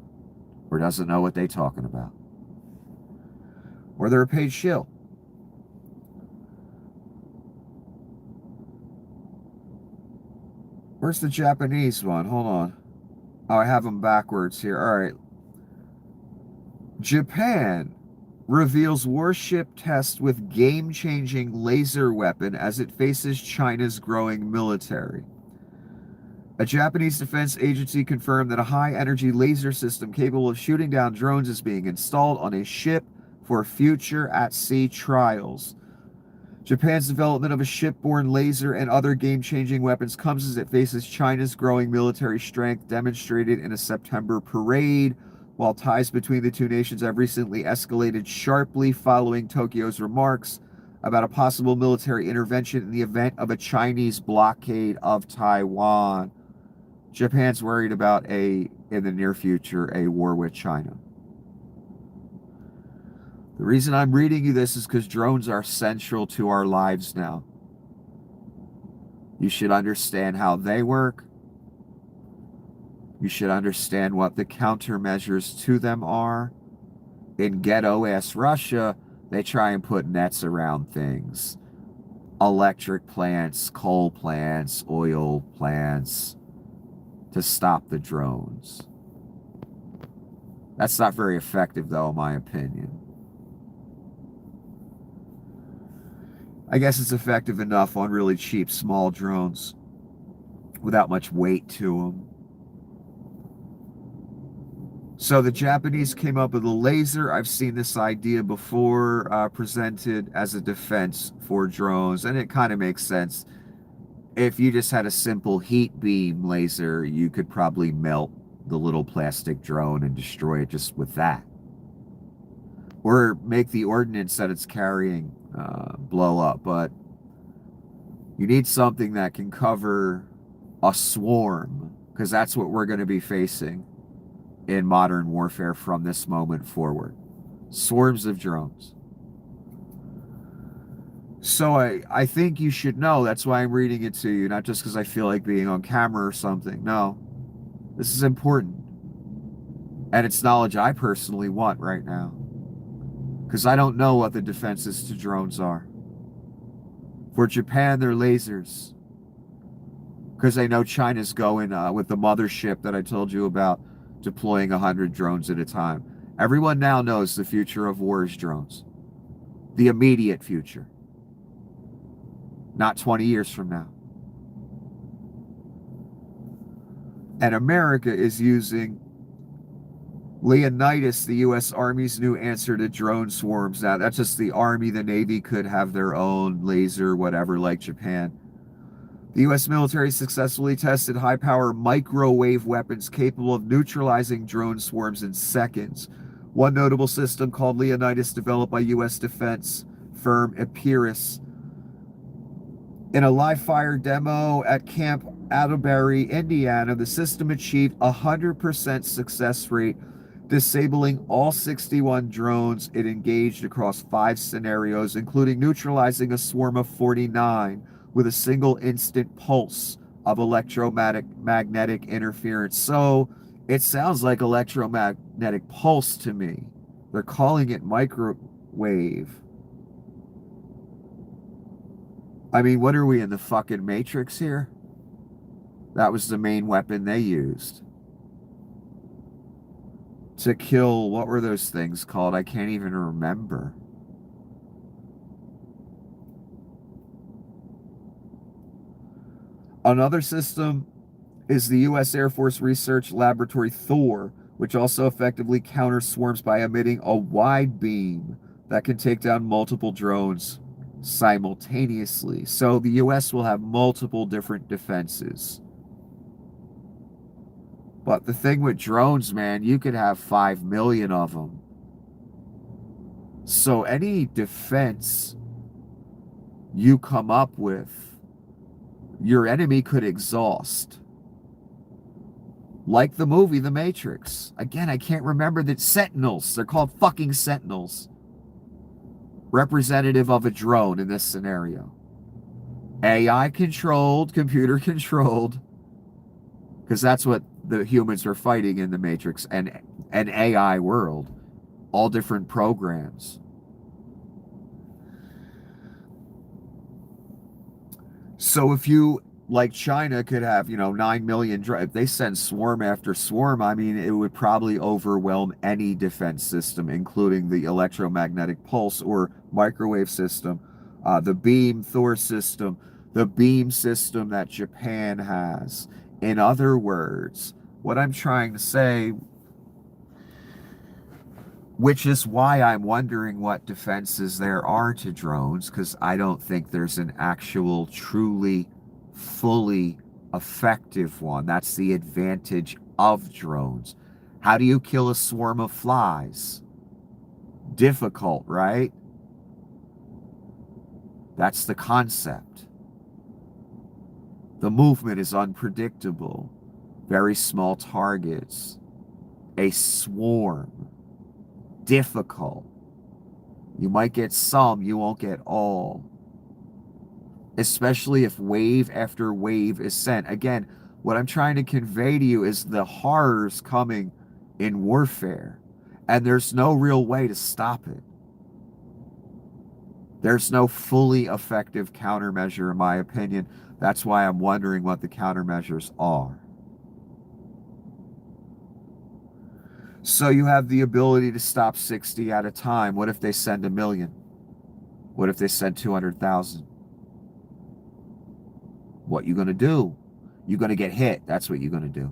or doesn't know what they're talking about. Or they're a paid shill. Where's the Japanese one? Hold on. Oh, I have them backwards here. All right. Japan reveals warship test with game-changing laser weapon as it faces China's growing military. A Japanese defense agency confirmed that a high-energy laser system capable of shooting down drones is being installed on a ship for future at-sea trials. Japan's development of a shipborne laser and other game-changing weapons comes as it faces China's growing military strength demonstrated in a September parade, while ties between the two nations have recently escalated sharply following Tokyo's remarks about a possible military intervention in the event of a Chinese blockade of Taiwan. Japan's worried about in the near future, a war with China. The reason I'm reading you this is because drones are central to our lives now. You should understand how they work. You should understand what the countermeasures to them are. In ghetto-ass Russia, they try and put nets around things. Electric plants, coal plants, oil plants to stop the drones. That's not very effective, though, in my opinion. I guess it's effective enough on really cheap, small drones without much weight to them. So the Japanese came up with a laser. I've seen this idea before presented as a defense for drones, and it kind of makes sense. If you just had a simple heat beam laser, you could probably melt the little plastic drone and destroy it just with that. Or make the ordnance that it's carrying blow up. But you need something that can cover a swarm, because that's what we're going to be facing in modern warfare from this moment forward. Swarms of drones. So I think you should know. That's why I'm reading it to you, not just because I feel like being on camera or something. No, this is important. And it's knowledge I personally want right now, because I don't know what the defenses to drones are. For Japan, they're lasers, because they know China's going with the mothership that I told you about, deploying 100 drones at a time. Everyone now knows the future of war is drones. The immediate future. Not 20 years from now. And America is using Leonidas, the U.S. Army's new answer to drone swarms. Now, that's just the Army. The Navy could have their own laser, whatever, like Japan. The U.S. military successfully tested high-power microwave weapons capable of neutralizing drone swarms in seconds. One notable system called Leonidas, developed by U.S. defense firm Epirus. In a live-fire demo at Camp Atterbury, Indiana, the system achieved a 100% success rate, disabling all 61 drones it engaged across 5 scenarios, including neutralizing a swarm of 49 with a single instant pulse of electromagnetic interference. So it sounds like electromagnetic pulse to me. They're calling it microwave. I mean, what are we, in the fucking Matrix here? That was the main weapon they used to kill, what were those things called? I can't even remember. Another system is the U.S. Air Force Research Laboratory Thor, which also effectively counters swarms by emitting a wide beam that can take down multiple drones simultaneously. So the U.S. will have multiple different defenses. But the thing with drones, man, you could have 5 million of them. So any defense you come up with, your enemy could exhaust. Like the movie The Matrix. Again, I can't remember the Sentinels. They're called fucking Sentinels. Representative of a drone in this scenario. AI controlled, computer controlled. Because that's what the humans are fighting in the Matrix. And an AI world. All different programs. So if you, like China, could have, 9 million drones, if they send swarm after swarm, I mean, it would probably overwhelm any defense system, including the electromagnetic pulse or microwave system, the beam Thor system, the beam system that Japan has. In other words, what I'm trying to say, which is why I'm wondering what defenses there are to drones, because I don't think there's an actual, truly, fully effective one. That's the advantage of drones. How do you kill a swarm of flies? Difficult, right? That's the concept. The movement is unpredictable. Very small targets. A swarm. Difficult. You might get some, you won't get all. especially if wave after wave is sent. Again, what I'm trying to convey to you is the horrors coming in warfare, and there's no real way to stop it. There's no fully effective countermeasure, in my opinion. That's why I'm wondering what the countermeasures are. So you have the ability to stop 60 at a time. What if they send 1 million? What if they send 200,000? What you going to do? You're going to get hit. That's what you're going to do.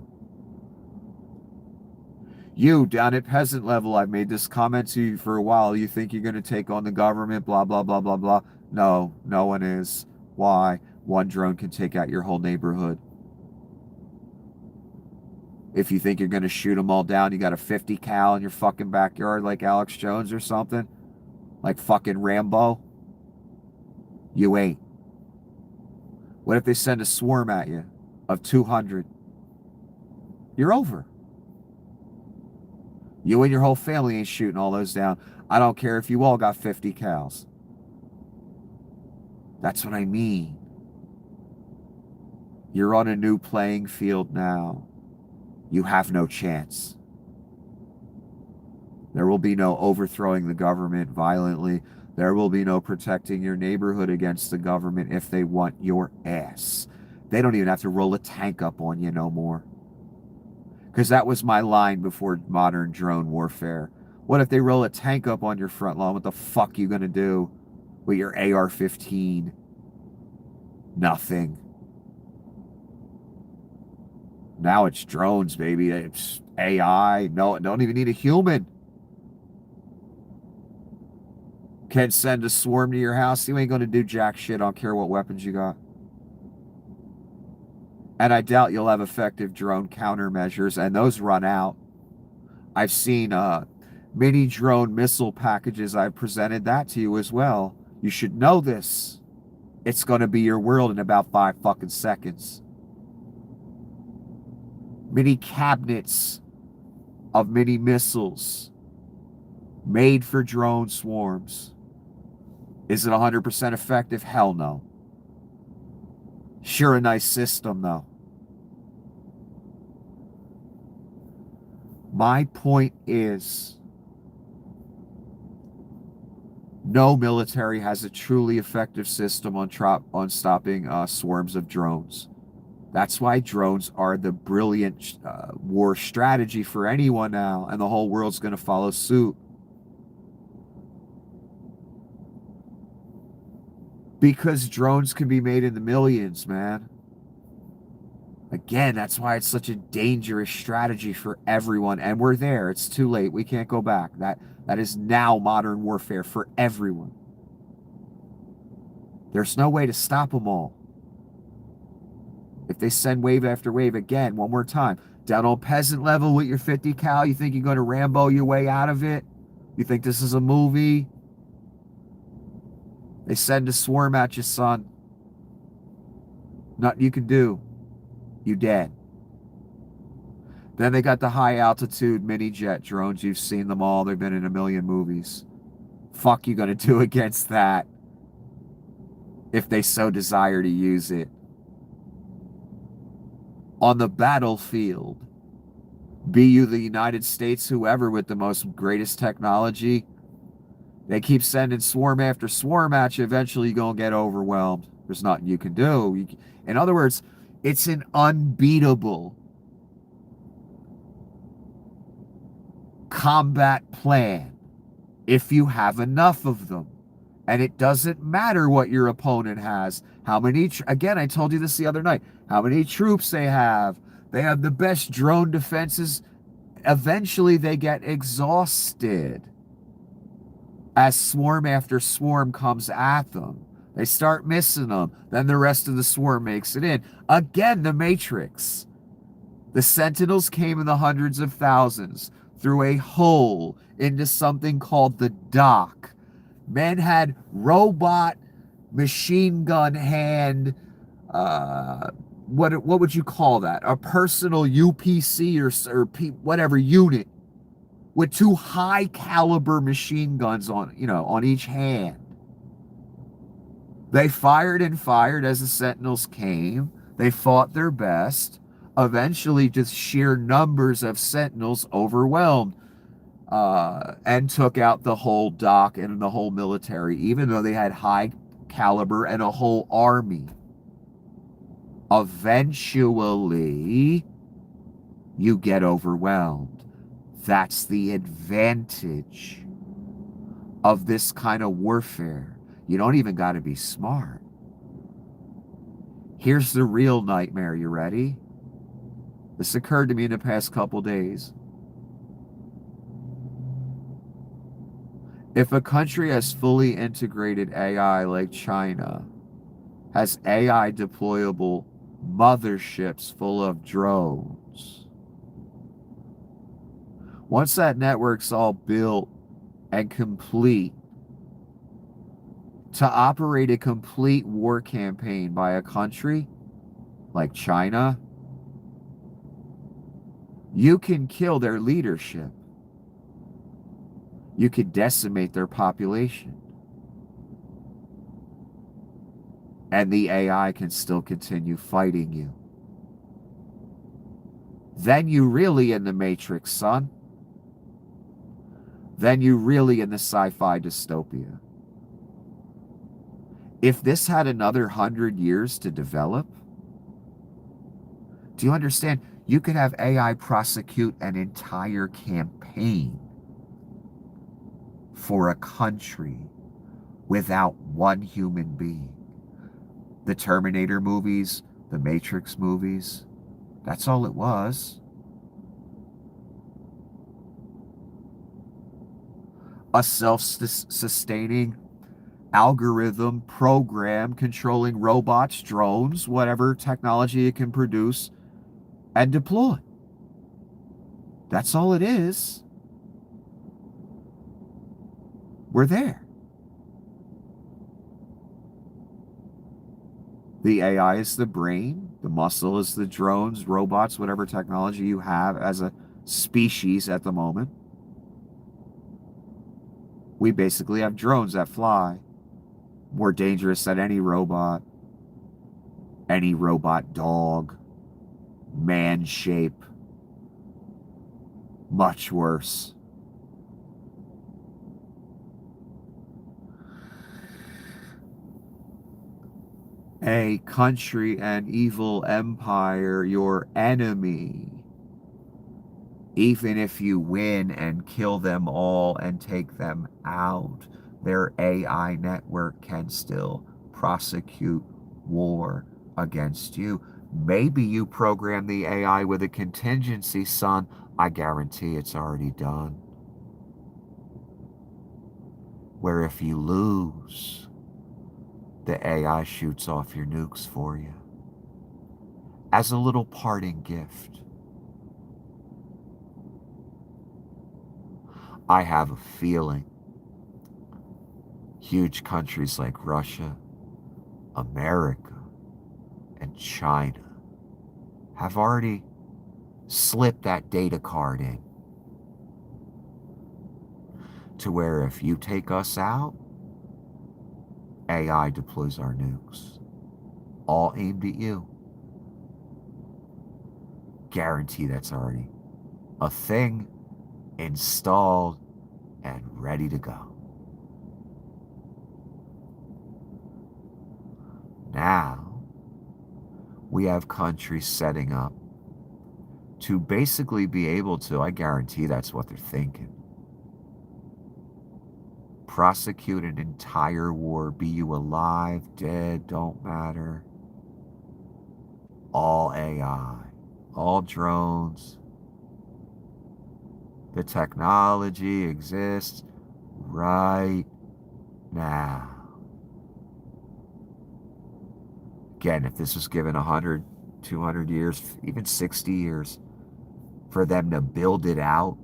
You, down at peasant level, I've made this comment to you for a while. You think you're going to take on the government, blah, blah, blah, blah, blah. No, no one is. Why? One drone can take out your whole neighborhood. If you think you're going to shoot them all down, you got a 50 cal in your fucking backyard like Alex Jones or something, like fucking Rambo. You ain't. What if they send a swarm at you of 200? You're over. You and your whole family ain't shooting all those down. I don't care if you all got 50 cals. That's what I mean. You're on a new playing field now. You have no chance. There will be no overthrowing the government violently. There will be no protecting your neighborhood against the government if they want your ass. They don't even have to roll a tank up on you no more. Because that was my line before modern drone warfare. What if they roll a tank up on your front lawn? What the fuck are you going to do with your AR-15? Nothing. Now it's drones, baby. It's AI. No, don't even need a human. Can send a swarm to your house. You ain't going to do jack shit. I don't care what weapons you got. And I doubt you'll have effective drone countermeasures, and those run out. I've seen mini drone missile packages. I've presented that to you as well. You should know this. It's going to be your world in about 5 fucking seconds. Mini cabinets of mini missiles made for drone swarms. Is it 100% effective? Hell no. Sure, a nice system though. My point is, no military has a truly effective system on stopping swarms of drones. That's why drones are the brilliant war strategy for anyone now, and the whole world's going to follow suit. Because drones can be made in the millions, man. Again, that's why it's such a dangerous strategy for everyone. And we're there. It's too late. We can't go back. That is now modern warfare for everyone. There's no way to stop them all. If they send wave after wave, again, one more time, down on peasant level with your 50 cal, you think you're going to Rambo your way out of it? You think this is a movie? They send a swarm at you, son. Nothing you can do. You dead. Then they got the high altitude mini jet drones. You've seen them all. They've been in a million movies. Fuck you gonna do against that if they so desire to use it. On the battlefield, be you the United States, whoever with the most greatest technology, they keep sending swarm after swarm at you. Eventually, you're going to get overwhelmed. There's nothing you can do. In other words, it's an unbeatable combat plan if you have enough of them. And it doesn't matter what your opponent has. How many, again, I told you this the other night, how many troops they have. They have the best drone defenses. Eventually, they get exhausted as swarm after swarm comes at them. They start missing them. Then the rest of the swarm makes it in. Again, the Matrix. The Sentinels came in the hundreds of thousands through a hole into something called the dock. Men had robot machine gun hand, what would you call that? A personal UPC or whatever unit with 2 high caliber machine guns on each hand. They fired and fired as the Sentinels came. They fought their best. Eventually, just sheer numbers of Sentinels overwhelmed and took out the whole dock and the whole military, even though they had high caliber and a whole army. Eventually, you get overwhelmed. That's the advantage of this kind of warfare. You don't even got to be smart. Here's the real nightmare. You ready? This occurred to me in the past couple days. If a country has fully integrated AI like China, has AI deployable motherships full of drones, once that network's all built and complete, to operate a complete war campaign by a country like China, you can kill their leadership. You could decimate their population. And the AI can still continue fighting you. Then you really in the Matrix, son. Then you really in the sci-fi dystopia. If this had another 100 years to develop, do you understand? You could have AI prosecute an entire campaign for a country without one human being. The Terminator movies, the Matrix movies, that's all it was. A self-sustaining algorithm program controlling robots, drones, whatever technology it can produce and deploy. That's all it is. We're there. The AI is the brain, the muscle is the drones, robots, whatever technology you have as a species at the moment. We basically have drones that fly. More dangerous than any robot dog, man shape. Much worse. A country, an evil empire, your enemy. Even if you win and kill them all and take them out, their AI network can still prosecute war against you. Maybe you program the AI with a contingency, son. I guarantee it's already done. Where if you lose, the AI shoots off your nukes for you as a little parting gift. I have a feeling huge countries like Russia, America, and China have already slipped that data card in to where if you take us out, AI deploys our nukes, all aimed at you. Guarantee that's already a thing installed and ready to go. Now, we have countries setting up to basically be able to, I guarantee that's what they're thinking, prosecute an entire war, be you alive, dead, don't matter. All AI, all drones. The technology exists right now. Again, if this was given 100, 200 years, even 60 years for them to build it out,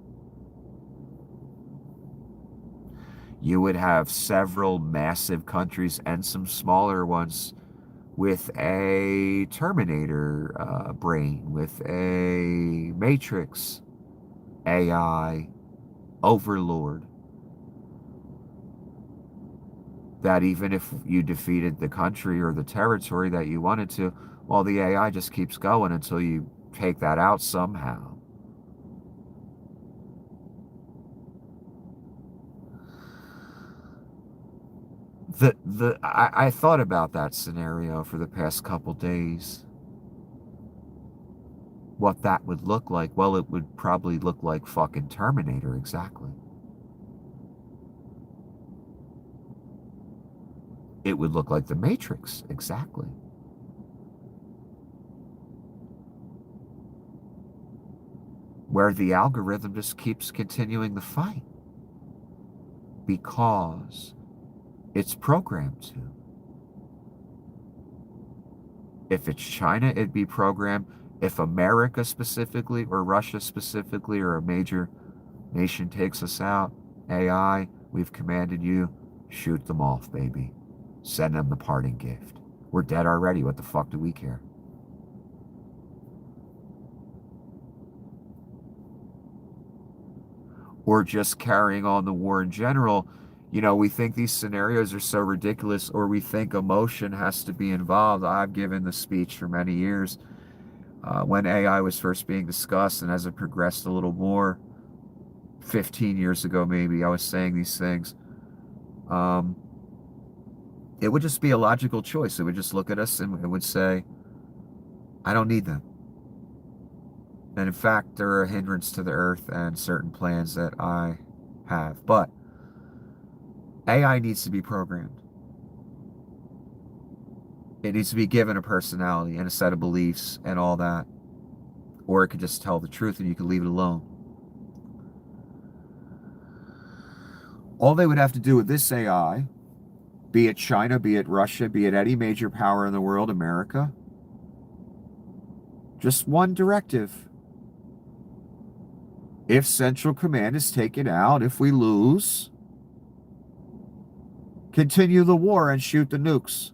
you would have several massive countries and some smaller ones with a Terminator brain, with a Matrix AI overlord that even if you defeated the country or the territory that you wanted to, well, the AI just keeps going until you take that out somehow. I thought about that scenario for the past couple days. What that would look like. Well, it would probably look like fucking Terminator, exactly. It would look like the Matrix, exactly. Where the algorithm just keeps continuing the fight. Because it's programmed to. If it's China, it'd be programmed. If America specifically, or Russia specifically, or a major nation takes us out, AI, we've commanded you, shoot them off, baby. Send them the parting gift. We're dead already. What the fuck do we care? Or just carrying on the war in general. You know, we think these scenarios are so ridiculous, or we think emotion has to be involved. I've given the speech for many years when AI was first being discussed, and as it progressed a little more, 15 years ago maybe, I was saying these things. It would just be a logical choice. It would just look at us and it would say, I don't need them. And in fact, they're a hindrance to the earth and certain plans that I have. But AI needs to be programmed. It needs to be given a personality and a set of beliefs and all that. Or it could just tell the truth and you could leave it alone. All they would have to do with this AI, be it China, be it Russia, be it any major power in the world, America, just one directive. If Central Command is taken out, if we lose, continue the war and shoot the nukes.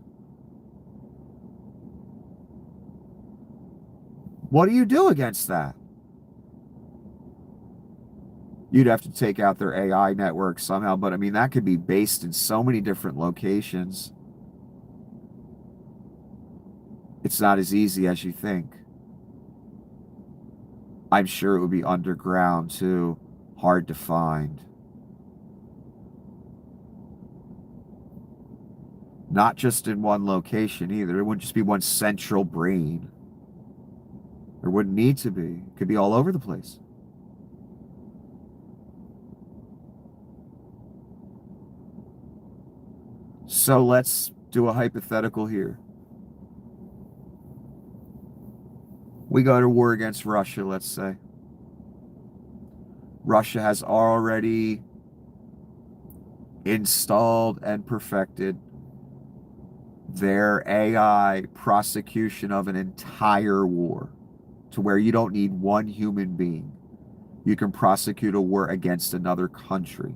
What do you do against that? You'd have to take out their AI network somehow, but I mean, that could be based in so many different locations. It's not as easy as you think. I'm sure it would be underground too, hard to find. Not just in one location either. It wouldn't just be one central brain. There wouldn't need to be. It could be all over the place. So let's do a hypothetical here. We go to war against Russia, let's say. Russia has already installed and perfected their AI prosecution of an entire war to where you don't need one human being. You can prosecute a war against another country.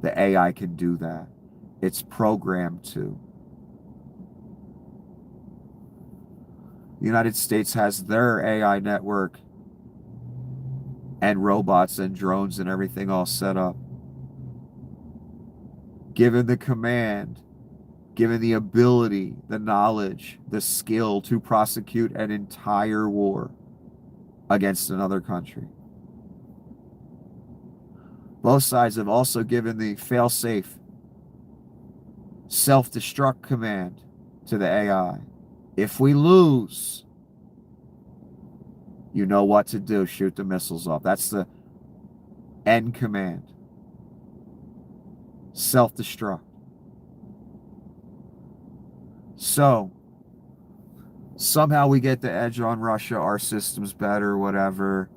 The AI can do that. It's programmed to. The United States has their AI network and robots and drones and everything all set up. Given the command, given the ability, the knowledge, the skill to prosecute an entire war against another country. Both sides have also given the fail-safe self-destruct command to the AI. If we lose, you know what to do. Shoot the missiles off. That's the end command. Self-destruct. So, somehow we get the edge on Russia. Our system's better, whatever.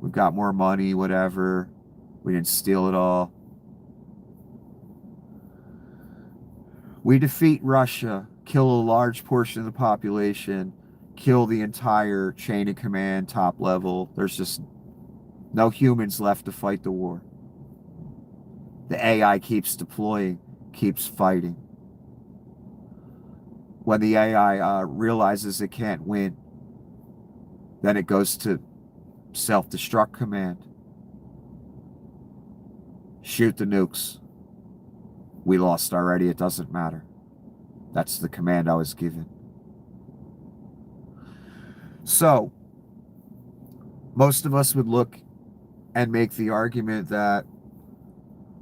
We've got more money, whatever. We didn't steal it all. We defeat Russia, kill a large portion of the population, kill the entire chain of command, top level. There's just no humans left to fight the war. The AI keeps deploying, keeps fighting. When the AI realizes it can't win, then it goes to self-destruct command. Shoot the nukes. We lost already. It doesn't matter. That's the command I was given. So, most of us would look and make the argument that,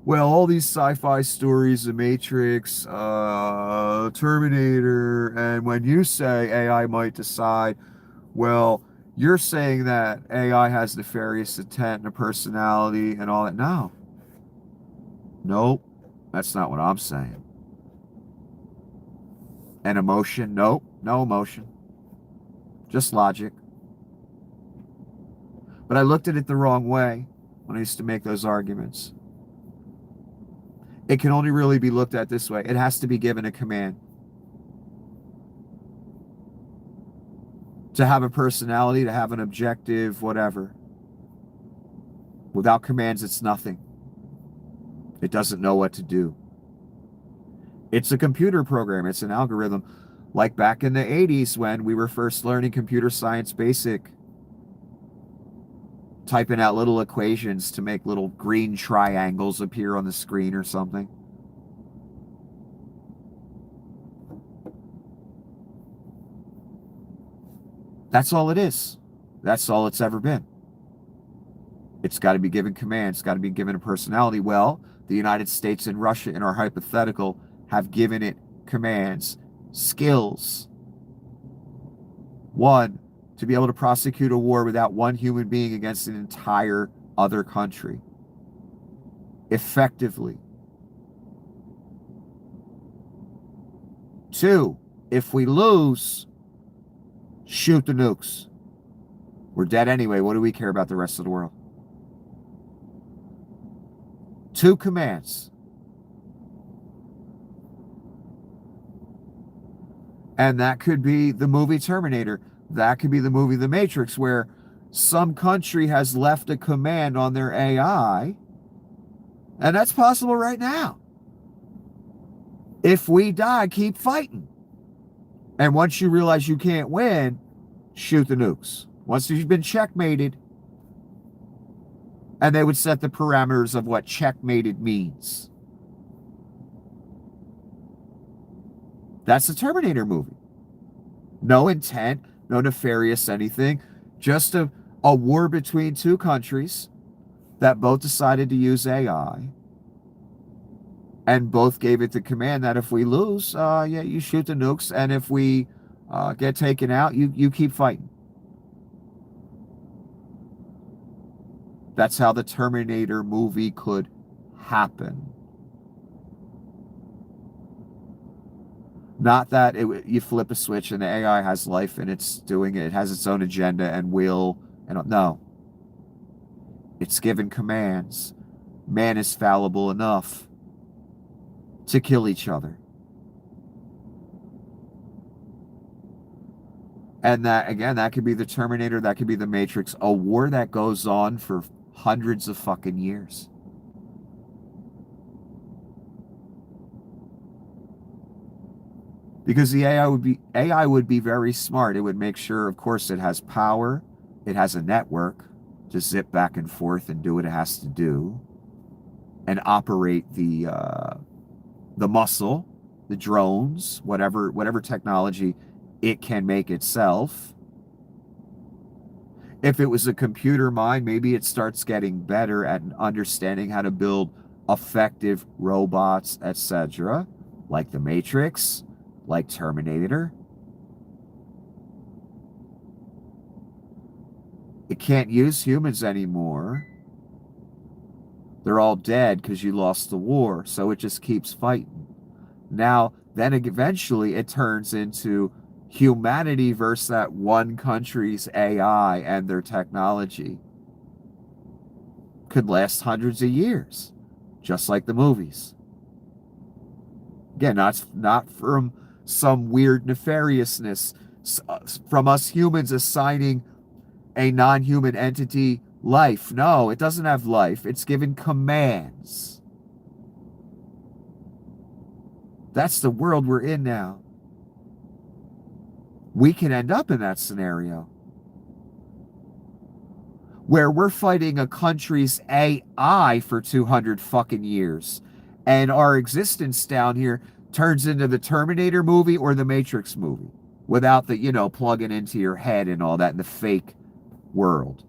well, all these sci-fi stories, The Matrix, Terminator, and when you say AI might decide, well, you're saying that AI has nefarious intent and a personality and all that. No. Nope. That's not what I'm saying. And emotion? Nope. No emotion. Just logic. But I looked at it the wrong way when I used to make those arguments. It can only really be looked at this way. It has to be given a command. To have a personality, to have an objective, whatever. Without commands, it's nothing. It doesn't know what to do. It's a computer program. It's an algorithm. Like back in the 80s when we were first learning computer science basic. Typing out little equations to make little green triangles appear on the screen or something. That's all it is. That's all it's ever been. It's got to be given commands. It's got to be given a personality. Well, the United States and Russia, in our hypothetical, have given it commands, skills. One, to be able to prosecute a war without one human being against an entire other country. Effectively. 2, if we lose, shoot the nukes. We're dead anyway. What do we care about the rest of the world? 2 commands. And that could be the movie Terminator. That could be the movie The Matrix, where some country has left a command on their AI. And that's possible right now. If we die, keep fighting. And once you realize you can't win, shoot the nukes. Once you've been checkmated, and they would set the parameters of what checkmated means. That's the Terminator movie. No intent, no nefarious anything. Just a war between 2 countries that both decided to use AI. And both gave it the command that if we lose, you shoot the nukes. And if we get taken out, you keep fighting. That's how the Terminator movie could happen. Not that you flip a switch and the AI has life and it's doing it. It has its own agenda and will. No. It's given commands. Man is fallible enough to kill each other. And that, again, that could be the Terminator. That could be the Matrix. A war that goes on for hundreds of fucking years. Because the AI would be very smart. It would make sure, of course, it has power. It has a network to zip back and forth and do what it has to do. And operate the muscle, the drones, whatever technology it can make itself. If it was a computer mind, maybe it starts getting better at understanding how to build effective robots, etc., like the Matrix, like Terminator. It can't use humans anymore. They're all dead because you lost the war, so it just keeps fighting. Now, then eventually it turns into humanity versus that one country's AI and their technology. Could last hundreds of years, just like the movies. Again, not from some weird nefariousness from us humans assigning a non-human entity life. No, it doesn't have life. It's given commands. That's the world we're in now. We can end up in that scenario where we're fighting a country's AI for 200 fucking years. And our existence down here turns into the Terminator movie or the Matrix movie without the, plugging into your head and all that in the fake world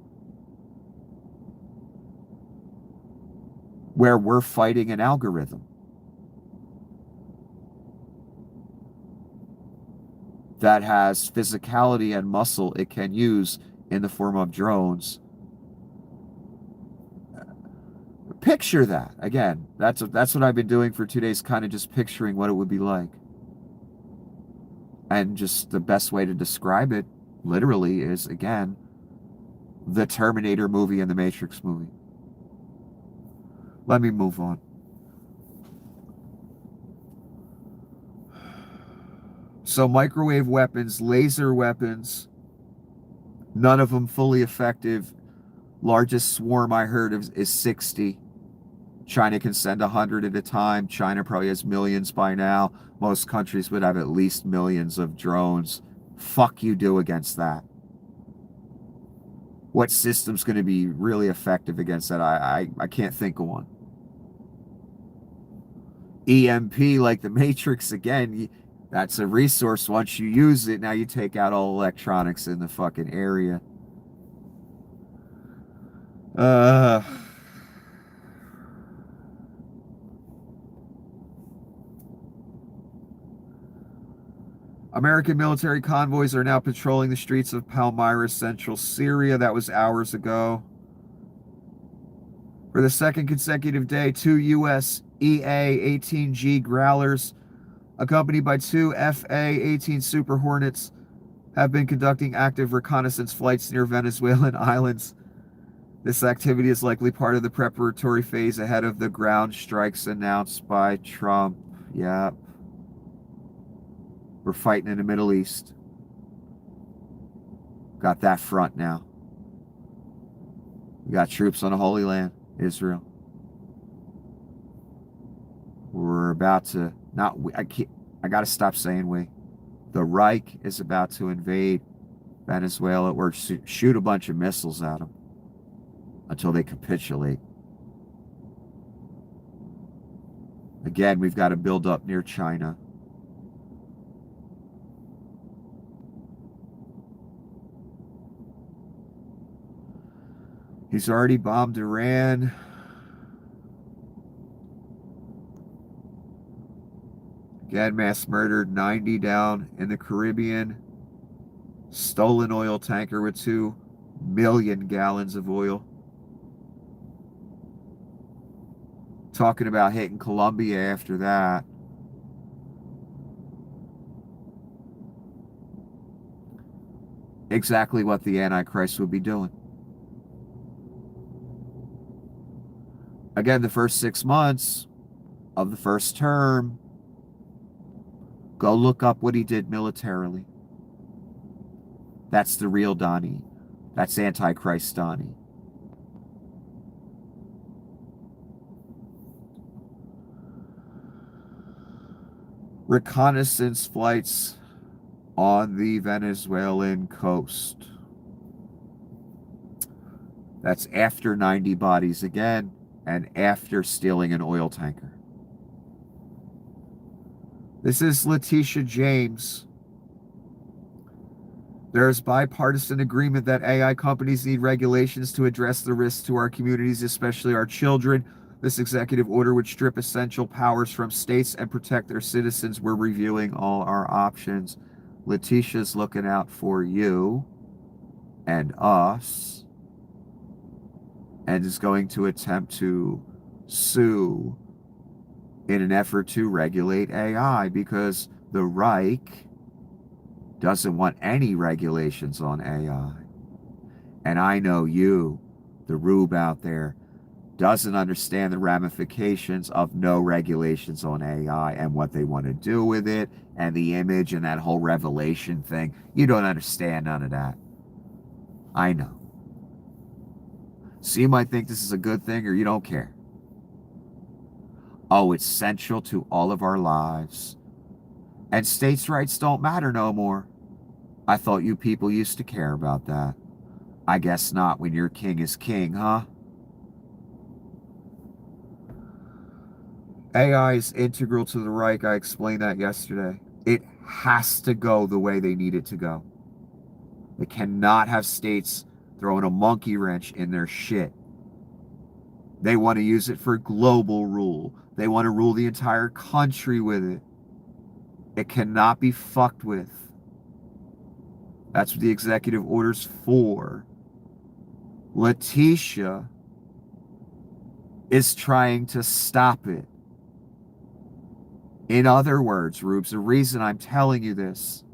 where we're fighting an algorithm that has physicality and muscle it can use in the form of drones. Picture that. Again, that's what I've been doing for 2 days, kind of just picturing what it would be like. And just the best way to describe it, literally, is, again, the Terminator movie and the Matrix movie. Let me move on. So microwave weapons, laser weapons, none of them fully effective. Largest swarm I heard of is 60. China can send 100 at a time. China probably has millions by now. Most countries would have at least millions of drones. Fuck you do against that? What system's going to be really effective against that? I can't think of one. EMP, like the Matrix, again, that's a resource. Once you use it, now you take out all electronics in the fucking area. American military convoys are now patrolling the streets of Palmyra, central Syria. That was hours ago. For the second consecutive day, 2 U.S. EA-18G Growlers, accompanied by 2 FA-18 Super Hornets, have been conducting active reconnaissance flights near Venezuelan islands. This activity is likely part of the preparatory phase ahead of the ground strikes announced by Trump. Yep. We're fighting in the Middle East. Got that front now. We got troops on the Holy Land, Israel. We're about to I got to stop saying we. The Reich is about to invade Venezuela. We're shoot a bunch of missiles at them until they capitulate. Again, we've got to build up near China. He's already bombed Iran. Again, mass murdered, 90 down in the Caribbean. Stolen oil tanker with 2 million gallons of oil. Talking about hitting Colombia after that. Exactly what the Antichrist would be doing. Again, the first 6 months of the first term, go look up what he did militarily. That's the real Donnie. That's Antichrist Donnie. Reconnaissance flights on the Venezuelan coast. That's after 90 bodies again, and after stealing an oil tanker. This is Letitia James. There is bipartisan agreement that AI companies need regulations to address the risks to our communities, especially our children. This executive order would strip essential powers from states and protect their citizens. We're reviewing all our options. Letitia's looking out for you and us, and is going to attempt to sue in an effort to regulate AI because the Reich doesn't want any regulations on AI. And I know you, the rube out there, doesn't understand the ramifications of no regulations on AI and what they want to do with it and the image and that whole revelation thing. You don't understand none of that. I know. So you might think this is a good thing or you don't care. Oh, it's central to all of our lives. And states' rights don't matter no more. I thought you people used to care about that. I guess not when your king is king, huh? AI is integral to the Reich. I explained that yesterday. It has to go the way they need it to go. They cannot have states throwing a monkey wrench in their shit. They want to use it for global rule. They want to rule the entire country with it. It cannot be fucked with. That's what the executive order's for. Letitia is trying to stop it. In other words, Rubes, the reason I'm telling you this,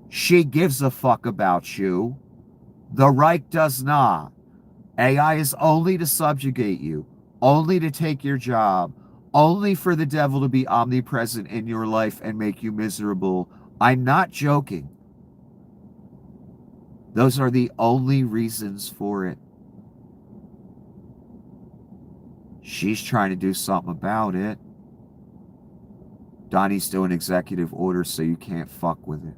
she gives a fuck about you. The Reich does not. AI is only to subjugate you, only to take your job, only for the devil to be omnipresent in your life and make you miserable. I'm not joking. Those are the only reasons for it. She's trying to do something about it. Donnie's doing executive orders so you can't fuck with it.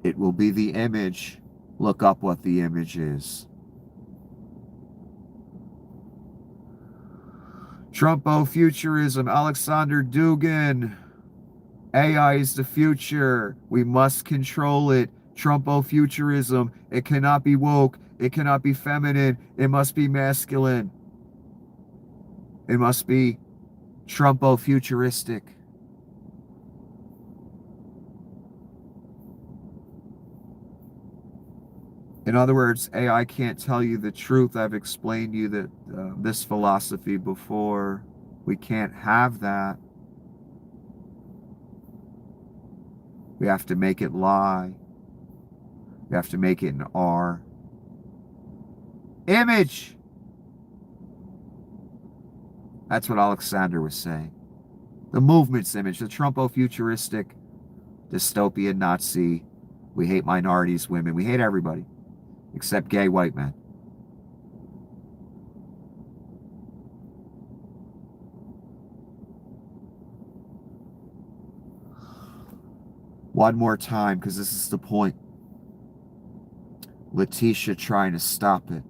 It will be the image. Look up what the image is. Trumpo-futurism, Alexander Dugin. AI is the future. We must control it. Trumpo-futurism. It cannot be woke. It cannot be feminine. It must be masculine. It must be Trumpo-futuristic. In other words, AI can't tell you the truth. I've explained to you that this philosophy before. We can't have that. We have to make it lie. We have to make it an R. Image! That's what Alexander was saying. The movement's image, the Trumpo-futuristic, dystopian Nazi. We hate minorities, women. We hate everybody, except gay white men. One more time, because this is the point. Letitia trying to stop it.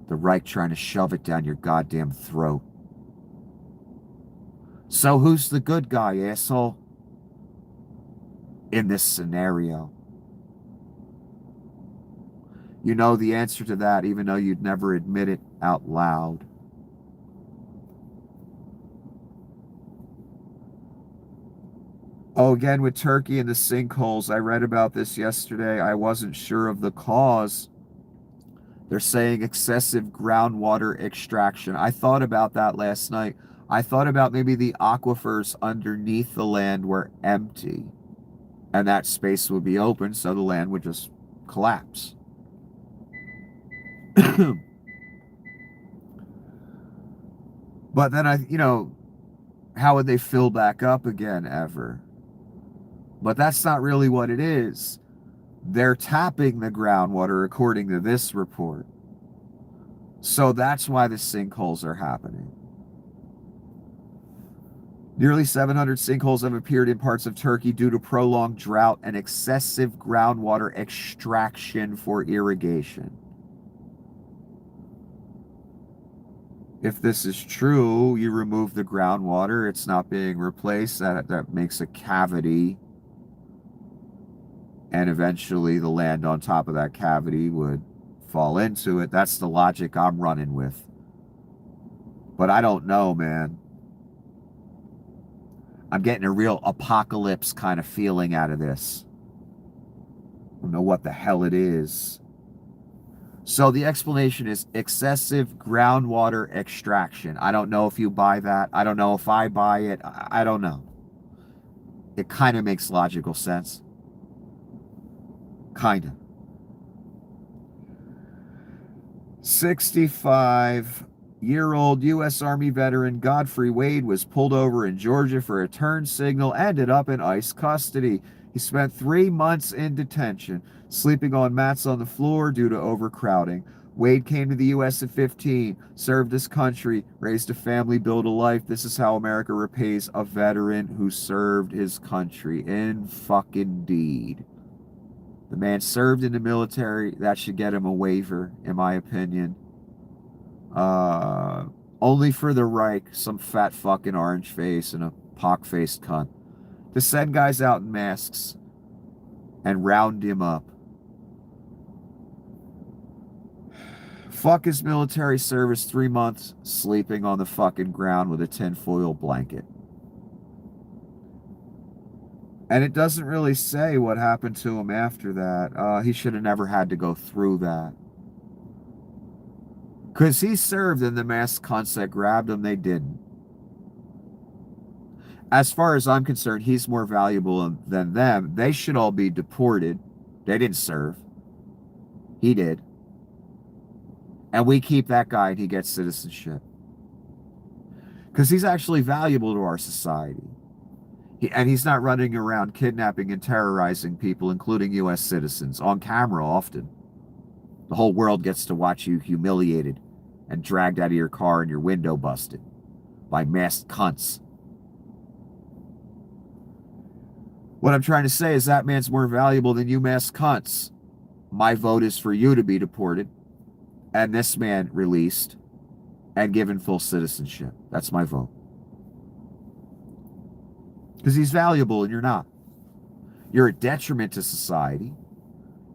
The Reich trying to shove it down your goddamn throat. So who's the good guy, asshole? In this scenario. You know the answer to that, even though you'd never admit it out loud. Oh, again with Turkey and the sinkholes. I read about this yesterday. I wasn't sure of the cause. They're saying excessive groundwater extraction. I thought about that last night. I thought about maybe the aquifers underneath the land were empty. And that space would be open, so the land would just collapse. But then how would they fill back up again ever? But that's not really what it is. They're tapping the groundwater according to this report. So that's why the sinkholes are happening. Nearly 700 sinkholes have appeared in parts of Turkey due to prolonged drought and excessive groundwater extraction for irrigation. If this is true, you remove the groundwater, it's not being replaced, that makes a cavity. And eventually the land on top of that cavity would fall into it. That's the logic I'm running with. But I don't know, man. I'm getting a real apocalypse kind of feeling out of this. I don't know what the hell it is. So the explanation is excessive groundwater extraction. I don't know if you buy that. I don't know if I buy it. I don't know. It kind of makes logical sense. Kind of. 65-year-old U.S. Army veteran Godfrey Wade was pulled over in Georgia for a turn signal, ended up in ICE custody. He spent 3 months in detention, sleeping on mats on the floor due to overcrowding. Wade came to the U.S. at 15, served his country, raised a family, built a life. This is how America repays a veteran who served his country. In fucking deed. The man served in the military. That should get him a waiver, in my opinion. Only for the Reich, some fat fucking orange face and a pock-faced cunt, to send guys out in masks and round him up. Fuck his military service, 3 months sleeping on the fucking ground with a tinfoil blanket. And it doesn't really say what happened to him after that. He should have never had to go through that. Because he served and the masked cunts that grabbed him, they didn't. As far as I'm concerned, he's more valuable than them. They should all be deported. They didn't serve. He did. And we keep that guy and he gets citizenship. Because he's actually valuable to our society. And he's not running around kidnapping and terrorizing people, including U.S. citizens, on camera often. The whole world gets to watch you humiliated and dragged out of your car and your window busted by masked cunts. What I'm trying to say is that man's more valuable than you masked cunts. My vote is for you to be deported and this man released and given full citizenship. That's my vote. Because he's valuable and you're not. You're a detriment to society.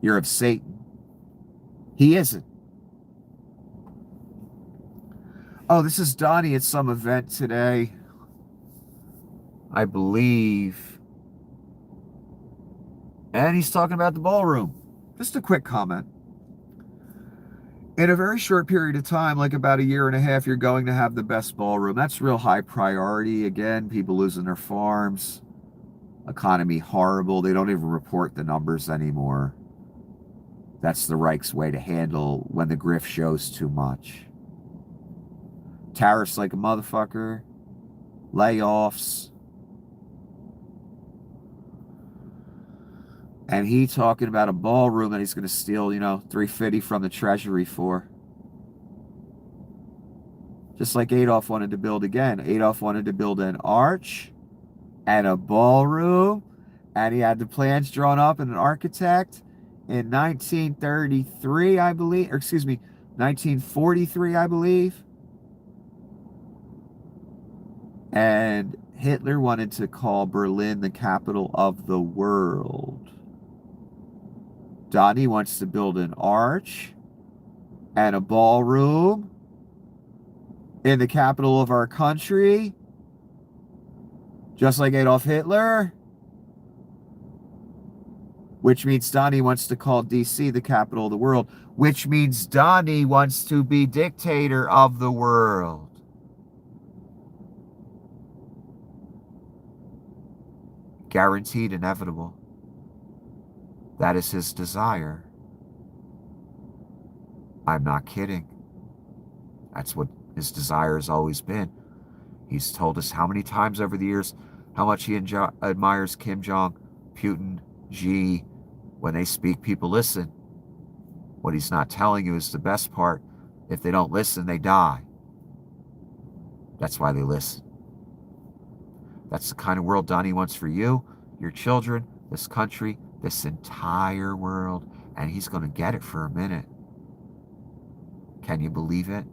You're of Satan. He isn't. Oh, this is Donnie at some event today, I believe. And he's talking about the ballroom. Just a quick comment. In a very short period of time, like about a year and a half, you're going to have the best ballroom. That's real high priority. Again, people losing their farms. Economy horrible. They don't even report the numbers anymore. That's the Reich's way to handle when the grift shows too much. Tariffs like a motherfucker. Layoffs. And he talking about a ballroom that he's going to steal, $350 from the treasury for. Just like Adolf wanted to build again. Adolf wanted to build an arch and a ballroom. And he had the plans drawn up and an architect in 1933, I believe. Or excuse me, 1943, I believe. And Hitler wanted to call Berlin the capital of the world. Donnie wants to build an arch and a ballroom in the capital of our country, just like Adolf Hitler, which means Donnie wants to call DC the capital of the world, which means Donnie wants to be dictator of the world. Guaranteed, inevitable. That is his desire. I'm not kidding. That's what his desire has always been. He's told us how many times over the years how much he admires Kim Jong, Putin, Xi. When they speak, people listen. What he's not telling you is the best part. If they don't listen, they die. That's why they listen. That's the kind of world Donnie wants for you, your children, this country, this entire world. And he's going to get it for a minute. Can you believe it?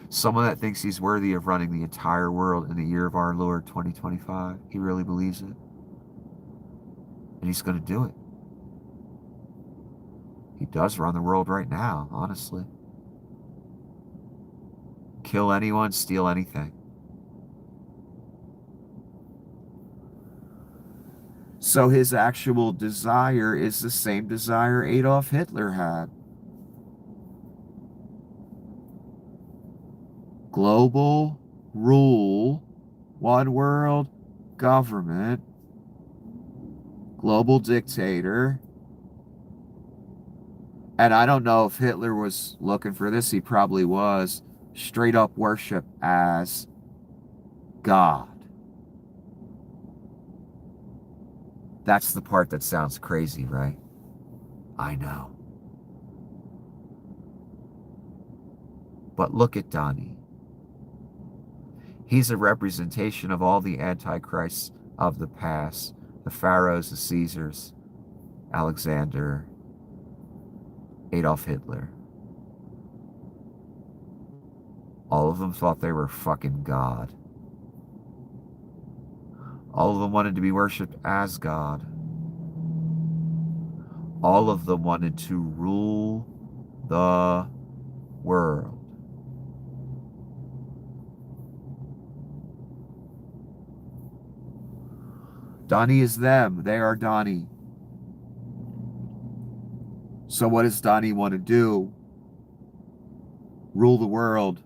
Someone that thinks he's worthy of running the entire world in the year of our Lord 2025. He really believes it. And he's going to do it. He does run the world right now, honestly. Kill anyone, steal anything. So his actual desire is the same desire Adolf Hitler had. Global rule, one world government, global dictator. And I don't know if Hitler was looking for this. He probably was. Straight up worship as God. That's the part that sounds crazy, right? I know. But look at Donnie. He's a representation of all the antichrists of the past. The pharaohs, the Caesars, Alexander, Adolf Hitler. All of them thought they were fucking God. All of them wanted to be worshipped as God. All of them wanted to rule the world. Donnie is them. They are Donnie. So what does Donnie want to do? Rule the world.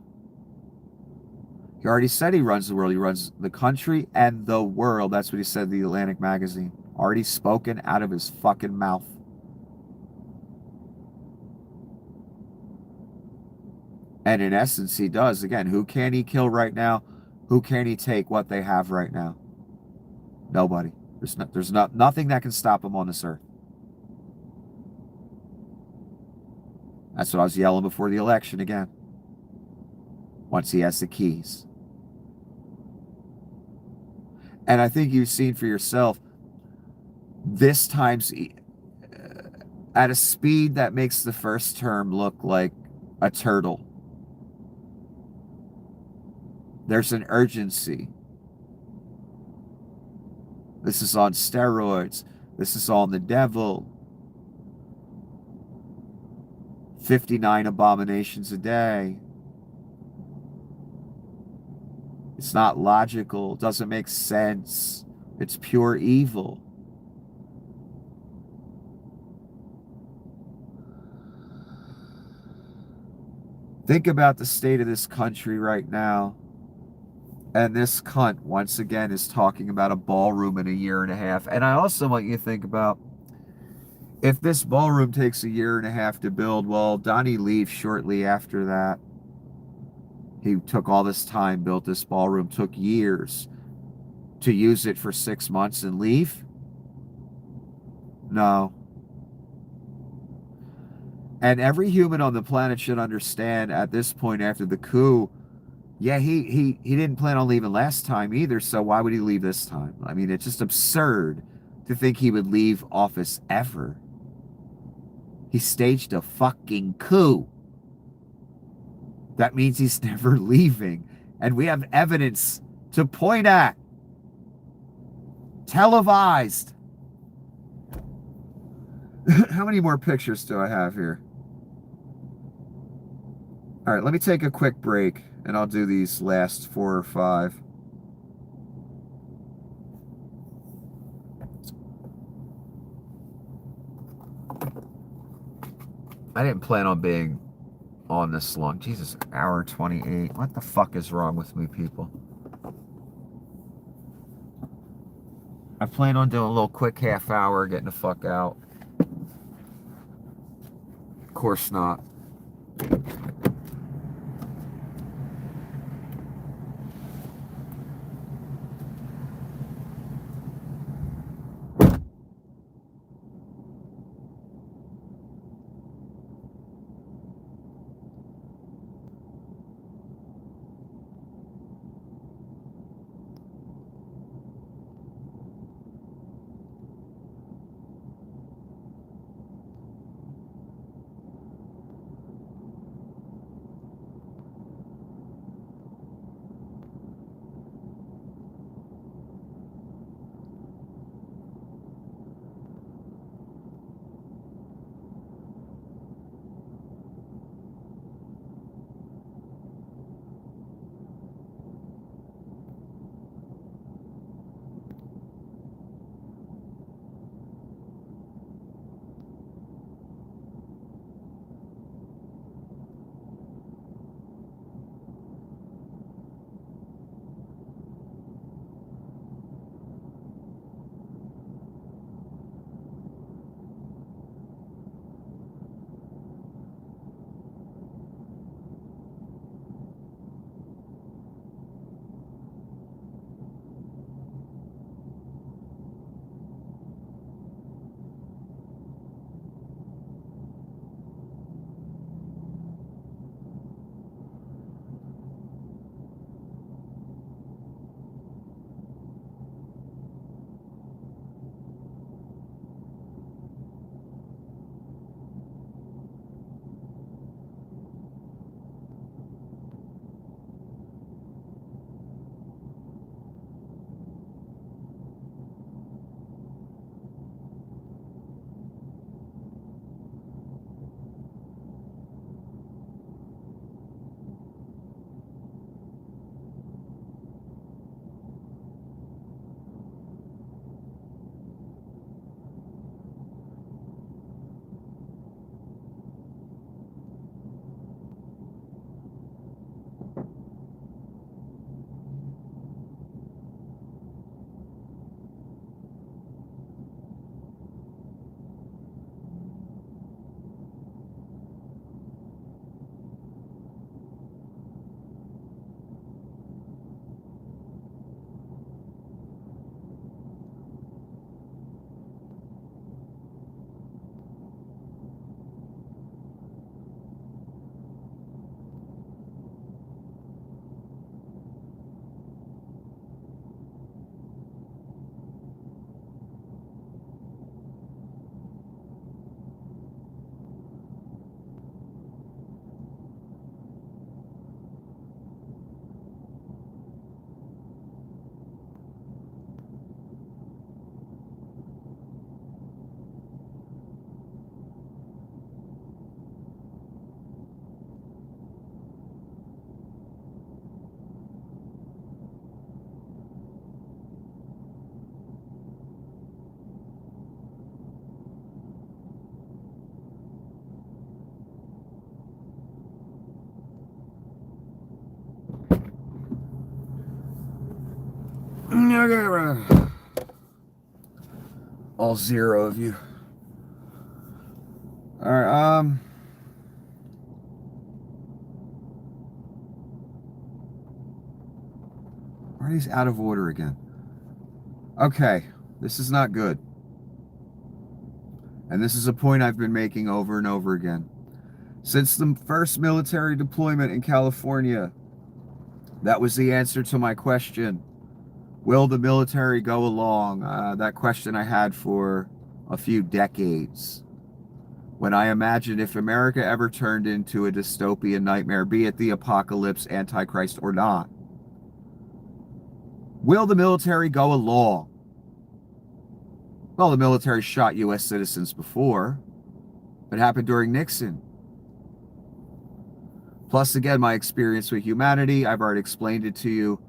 He already said he runs the world. He runs the country and the world. That's what he said in the Atlantic magazine. Already spoken out of his fucking mouth. And in essence, he does. Again, who can he kill right now? Who can he take what they have right now? Nobody. There's nothing that can stop him on this earth. That's what I was yelling before the election again. Once he has the keys. And I think you've seen for yourself, this time's at a speed that makes the first term look like a turtle. There's an urgency. This is on steroids. This is on the devil. 59 abominations a day. It's not logical. It doesn't make sense. It's pure evil. Think about the state of this country right now. And this cunt, once again, is talking about a ballroom in a year and a half. And I also want you to think about, if this ballroom takes a year and a half to build, well, Donnie leaves shortly after that. He took all this time, built this ballroom, took years to use it for 6 months and leave? No. And every human on the planet should understand at this point after the coup, yeah, he didn't plan on leaving last time either, so why would he leave this time? I mean, it's just absurd to think he would leave office ever. He staged a fucking coup. That means he's never leaving. And we have evidence to point at. Televised. How many more pictures do I have here? All right, let me take a quick break, and I'll do these last 4 or 5. I didn't plan on being on this long. Jesus, hour 28. What the fuck is wrong with me, people? I plan on doing a little quick half hour, getting the fuck out. Of course not. All 0 of you. All right. Why are these out of order again? Okay, this is not good. And this is a point I've been making over and over again. Since the first military deployment in California, that was the answer to my question. Will the military go along? That question I had for a few decades. When I imagined if America ever turned into a dystopian nightmare, be it the apocalypse, Antichrist, or not, will the military go along? Well, the military shot U.S. citizens before. It happened during Nixon. Plus, again, my experience with humanity, I've already explained it to you.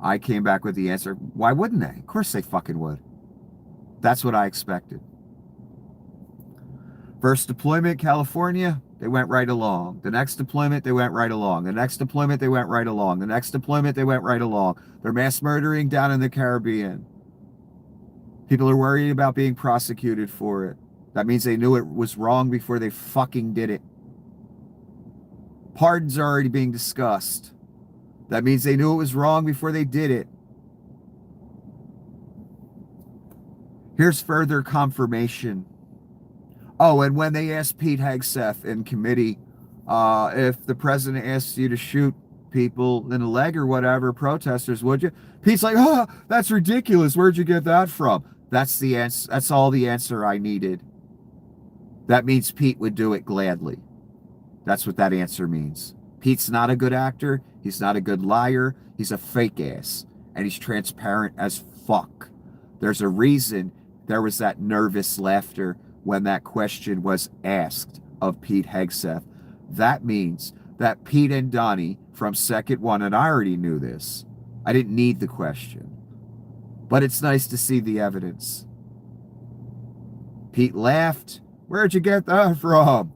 I came back with the answer. Why wouldn't they? Of course they fucking would. That's what I expected. First deployment, California, they went right along. The next deployment, they went right along. The next deployment, they went right along. The next deployment, they went right along. They're mass murdering down in the Caribbean. People are worried about being prosecuted for it. That means they knew it was wrong before they fucking did it. Pardons are already being discussed. That means they knew it was wrong before they did it. Here's further confirmation. Oh, and when they asked Pete Hegseth in committee, if the president asks you to shoot people in the leg or whatever, protesters, would you? Pete's like, oh, that's ridiculous. Where'd you get that from? That's the answer. That's all the answer I needed. That means Pete would do it gladly. That's what that answer means. Pete's not a good actor. He's not a good liar. He's a fake ass. And he's transparent as fuck. There's a reason there was that nervous laughter when that question was asked of Pete Hegseth. That means that Pete and Donnie from Second One, and I already knew this. I didn't need the question. But it's nice to see the evidence. Pete laughed. Where'd you get that from?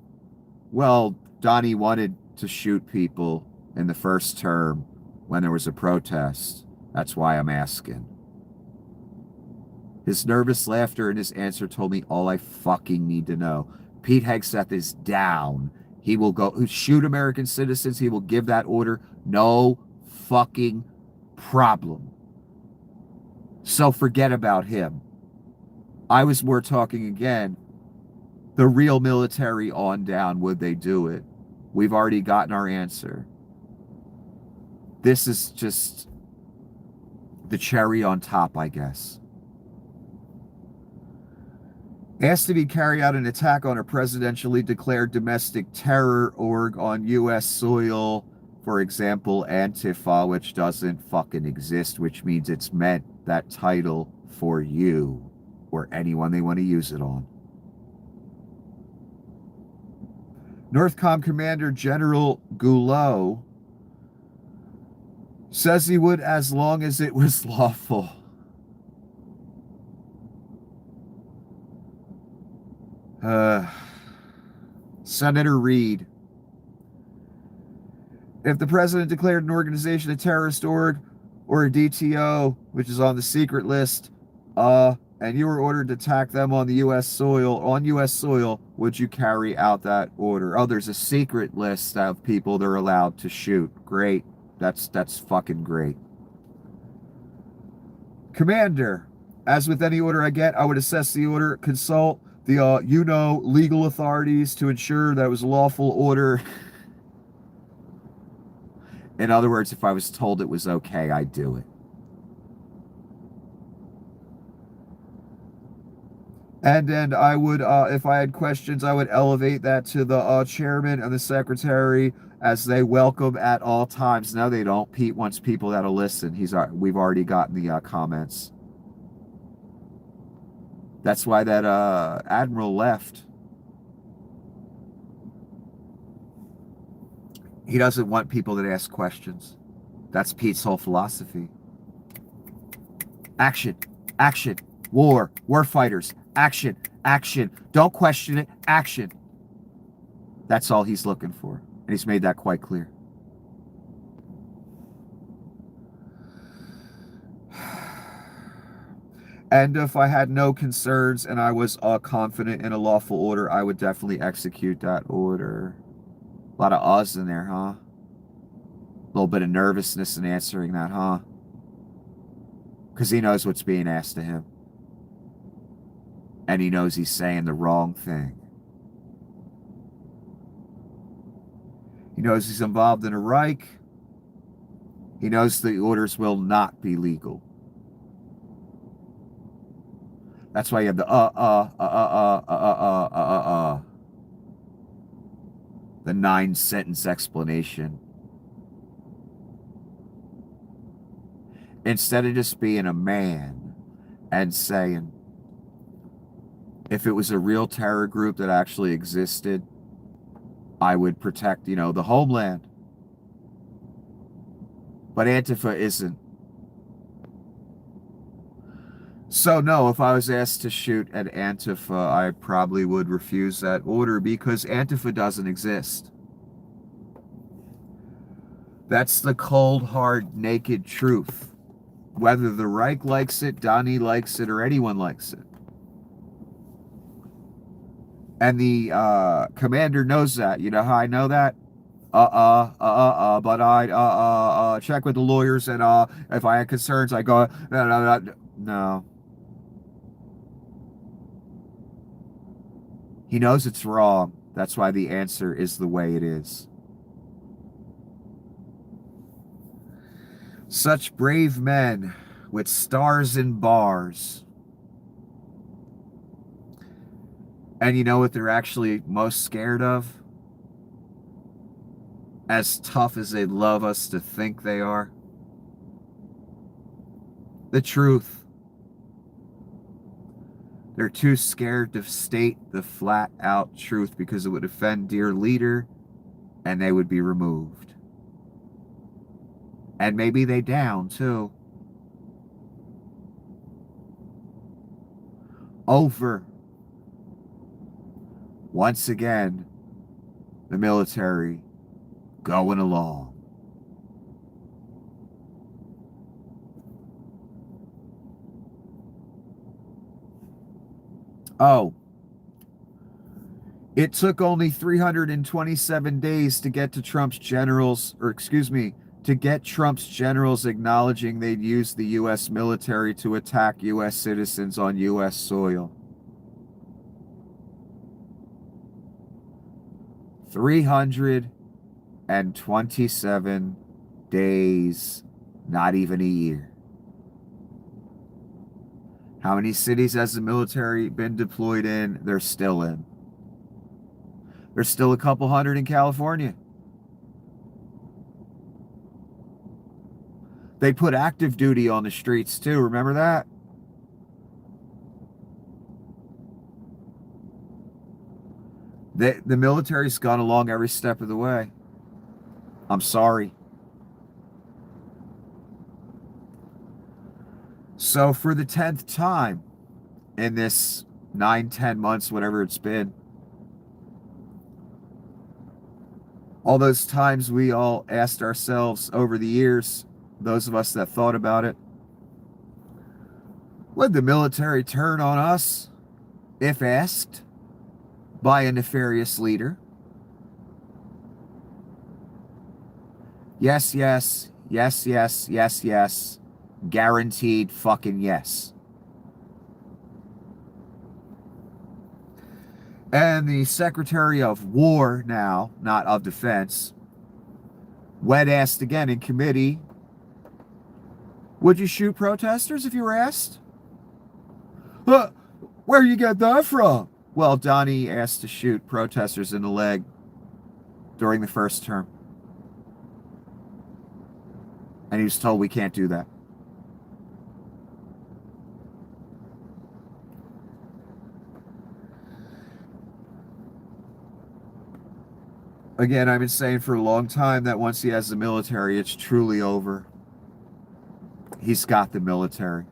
Well, Donnie wanted to shoot people in the first term when there was a protest. That's why I'm asking. His nervous laughter and his answer told me all I fucking need to know. Pete Hegseth is down. He will go shoot American citizens. He will give that order. No fucking problem. So forget about him. I was more talking again. The real military on down, would they do it? We've already gotten our answer. This is just the cherry on top, I guess. Asked if he carry out an attack on a presidentially declared domestic terror org on U.S. soil, for example, Antifa, which doesn't fucking exist, which means it's meant that title for you or anyone they want to use it on. Northcom Commander General Goulot says he would as long as it was lawful. Senator Reid. If the president declared an organization a terrorist org or a DTO, which is on the secret list, and you were ordered to attack them on the U.S. soil, would you carry out that order? Oh, there's a secret list of people they're allowed to shoot. Great. That's fucking great. Commander, as with any order I get, I would assess the order, consult the, legal authorities to ensure that it was a lawful order. In other words, if I was told it was okay, I'd do it. And then I would, if I had questions, I would elevate that to the chairman and the secretary as they welcome at all times. No, they don't. Pete wants people that'll listen. We've already gotten the comments. That's why that admiral left. He doesn't want people that ask questions. That's Pete's whole philosophy. Action, action, war fighters, action, action. Don't question it, action. That's all he's looking for. And he's made that quite clear. And if I had no concerns and I was confident in a lawful order, I would definitely execute that order. A lot of uhs in there, huh? A little bit of nervousness in answering that, huh? Because he knows what's being asked of him. And he knows he's saying the wrong thing. He knows he's involved in a Reich. He knows the orders will not be legal. That's why you have the the 9-sentence explanation. Instead of just being a man and saying, if it was a real terror group that actually existed, I would protect, the homeland. But Antifa isn't. So no, if I was asked to shoot at Antifa, I probably would refuse that order because Antifa doesn't exist. That's the cold, hard, naked truth. Whether the Reich likes it, Donnie likes it, or anyone likes it. And the commander knows that. You know how I know that? But I check with the lawyers, and if I had concerns, I go, no. He knows it's wrong. That's why the answer is the way it is. Such brave men with stars and bars. And you know what they're actually most scared of? As tough as they'd love us to think they are. The truth. They're too scared to state the flat out truth because it would offend dear leader and they would be removed. And maybe they down too. Over. Once again, the military going along. Oh, it took only 327 days to get to Trump's generals, to get Trump's generals acknowledging they'd used the U.S. military to attack U.S. citizens on U.S. soil. 327 days, not even a year. How many cities has the military been deployed in? They're still in. There's still a couple hundred in California. They put active duty on the streets too, remember that? The military's gone along every step of the way. I'm sorry. So for the 10th time in this 9-10 months, whatever it's been, all those times we all asked ourselves over the years, those of us that thought about it, would the military turn on us if asked by a nefarious leader? Yes, yes, yes, yes, yes, yes. Guaranteed fucking yes. And the Secretary of War now, not of Defense, when asked again in committee, would you shoot protesters if you were asked? Where you get that from? Well, Donnie asked to shoot protesters in the leg during the first term. And he was told we can't do that. Again, I've been saying for a long time that once he has the military, it's truly over. He's got the military.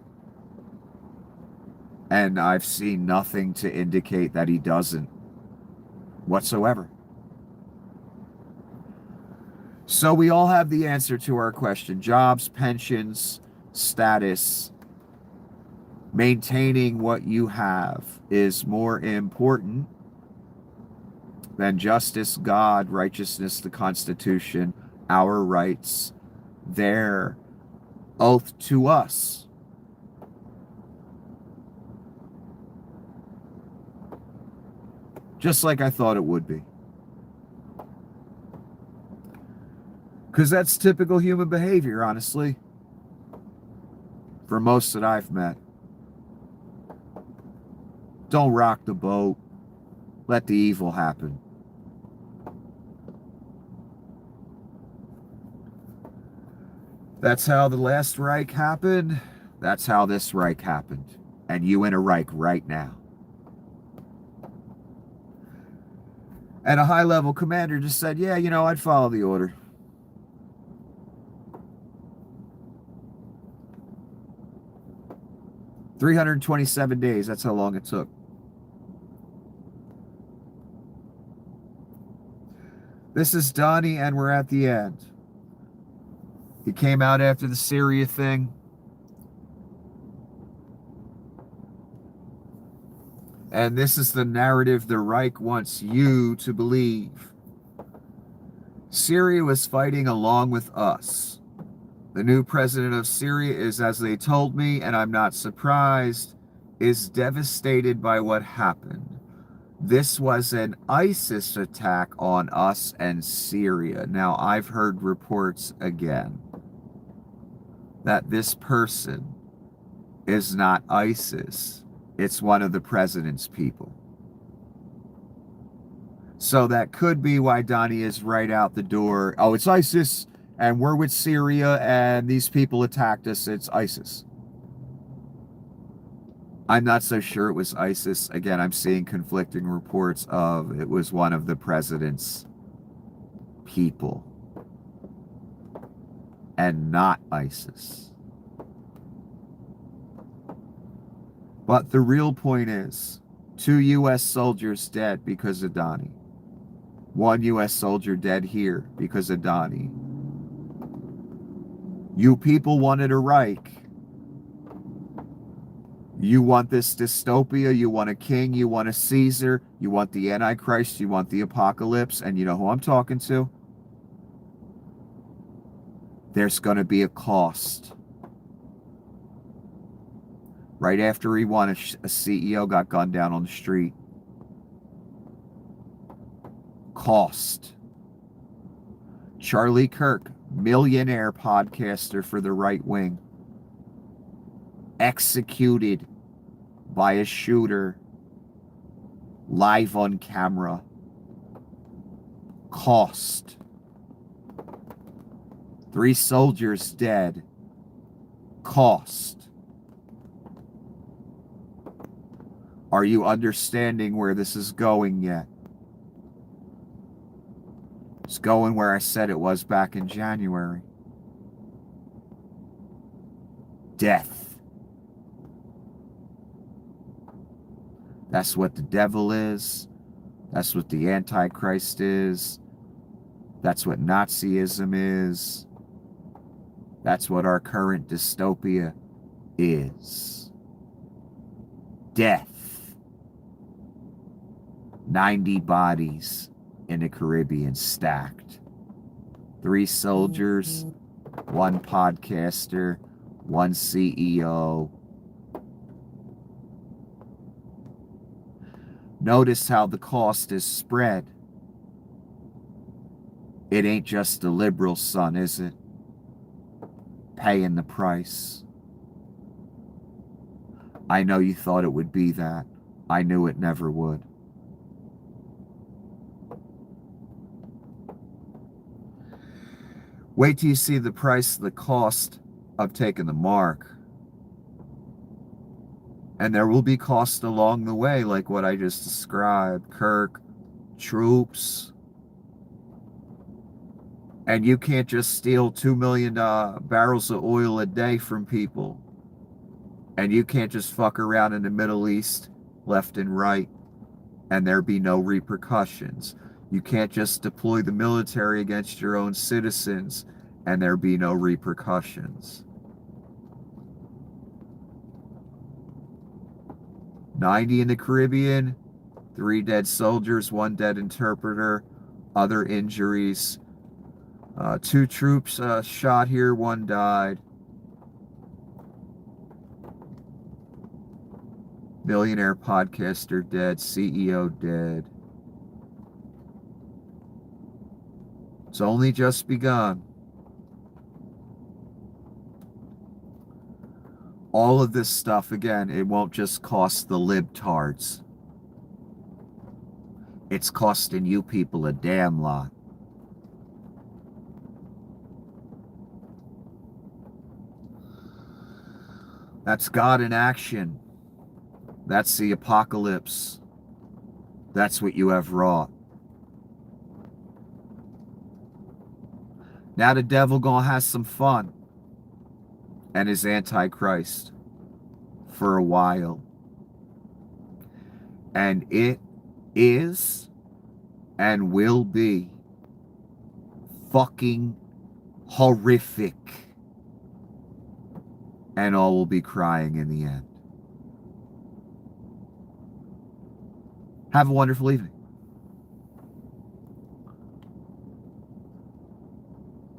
And I've seen nothing to indicate that he doesn't whatsoever. So we all have the answer to our question. Jobs, pensions, status. Maintaining what you have is more important than justice, God, righteousness, the Constitution, our rights, their oath to us. Just like I thought it would be. Because that's typical human behavior, honestly. For most that I've met. Don't rock the boat. Let the evil happen. That's how the last Reich happened. That's how this Reich happened. And you in a Reich right now. And a high-level commander just said, yeah, you know, I'd follow the order. "327 days, that's how long it took. This is Donnie, and we're at the end. He came out after the Syria thing. And this is the narrative the Reich wants you to believe. Syria was fighting along with us. The new president of Syria is, as they told me, and I'm not surprised, is devastated by what happened. This was an ISIS attack on us and Syria. Now, I've heard reports again that this person is not ISIS. It's one of the president's people. So that could be why Donnie is right out the door. Oh, it's ISIS, and we're with Syria, and these people attacked us. It's ISIS. I'm not so sure it was ISIS. Again, I'm seeing conflicting reports of it was one of the president's people and not ISIS. But the real point is, 2 U.S. soldiers dead because of Donnie. 1 U.S. soldier dead here because of Donnie. You people wanted a Reich. You want this dystopia, you want a king, you want a Caesar, you want the Antichrist, you want the apocalypse, and you know who I'm talking to? There's going to be a cost. Right after he won, a CEO got gunned down on the street. Cost. Charlie Kirk, millionaire podcaster for the right wing, executed by a shooter live on camera. Cost. 3 soldiers dead. Cost. Are you understanding where this is going yet? It's going where I said it was back in January. Death. That's what the devil is. That's what the Antichrist is. That's what Nazism is. That's what our current dystopia is. Death. 90 bodies in the Caribbean stacked. 3 soldiers, 1 podcaster, 1 CEO. Notice how the cost is spread. It ain't just the liberal son, is it? Paying the price. I know you thought it would be that. I knew it never would. Wait till you see the price, the cost of taking the mark. And there will be costs along the way, like what I just described. Kirk, troops. And you can't just steal 2 million barrels of oil a day from people. And you can't just fuck around in the Middle East left and right and there be no repercussions. You can't just deploy the military against your own citizens and there be no repercussions. 90 in the Caribbean, 3 dead soldiers, 1 dead interpreter, other injuries. 2 troops shot here, 1 died. Millionaire podcaster dead, CEO dead. It's only just begun. All of this stuff, again, it won't just cost the libtards. It's costing you people a damn lot. That's God in action. That's the apocalypse. That's what you have wrought. Now the devil gonna have some fun and his antichrist for a while. And it is and will be fucking horrific. And all will be crying in the end. Have a wonderful evening.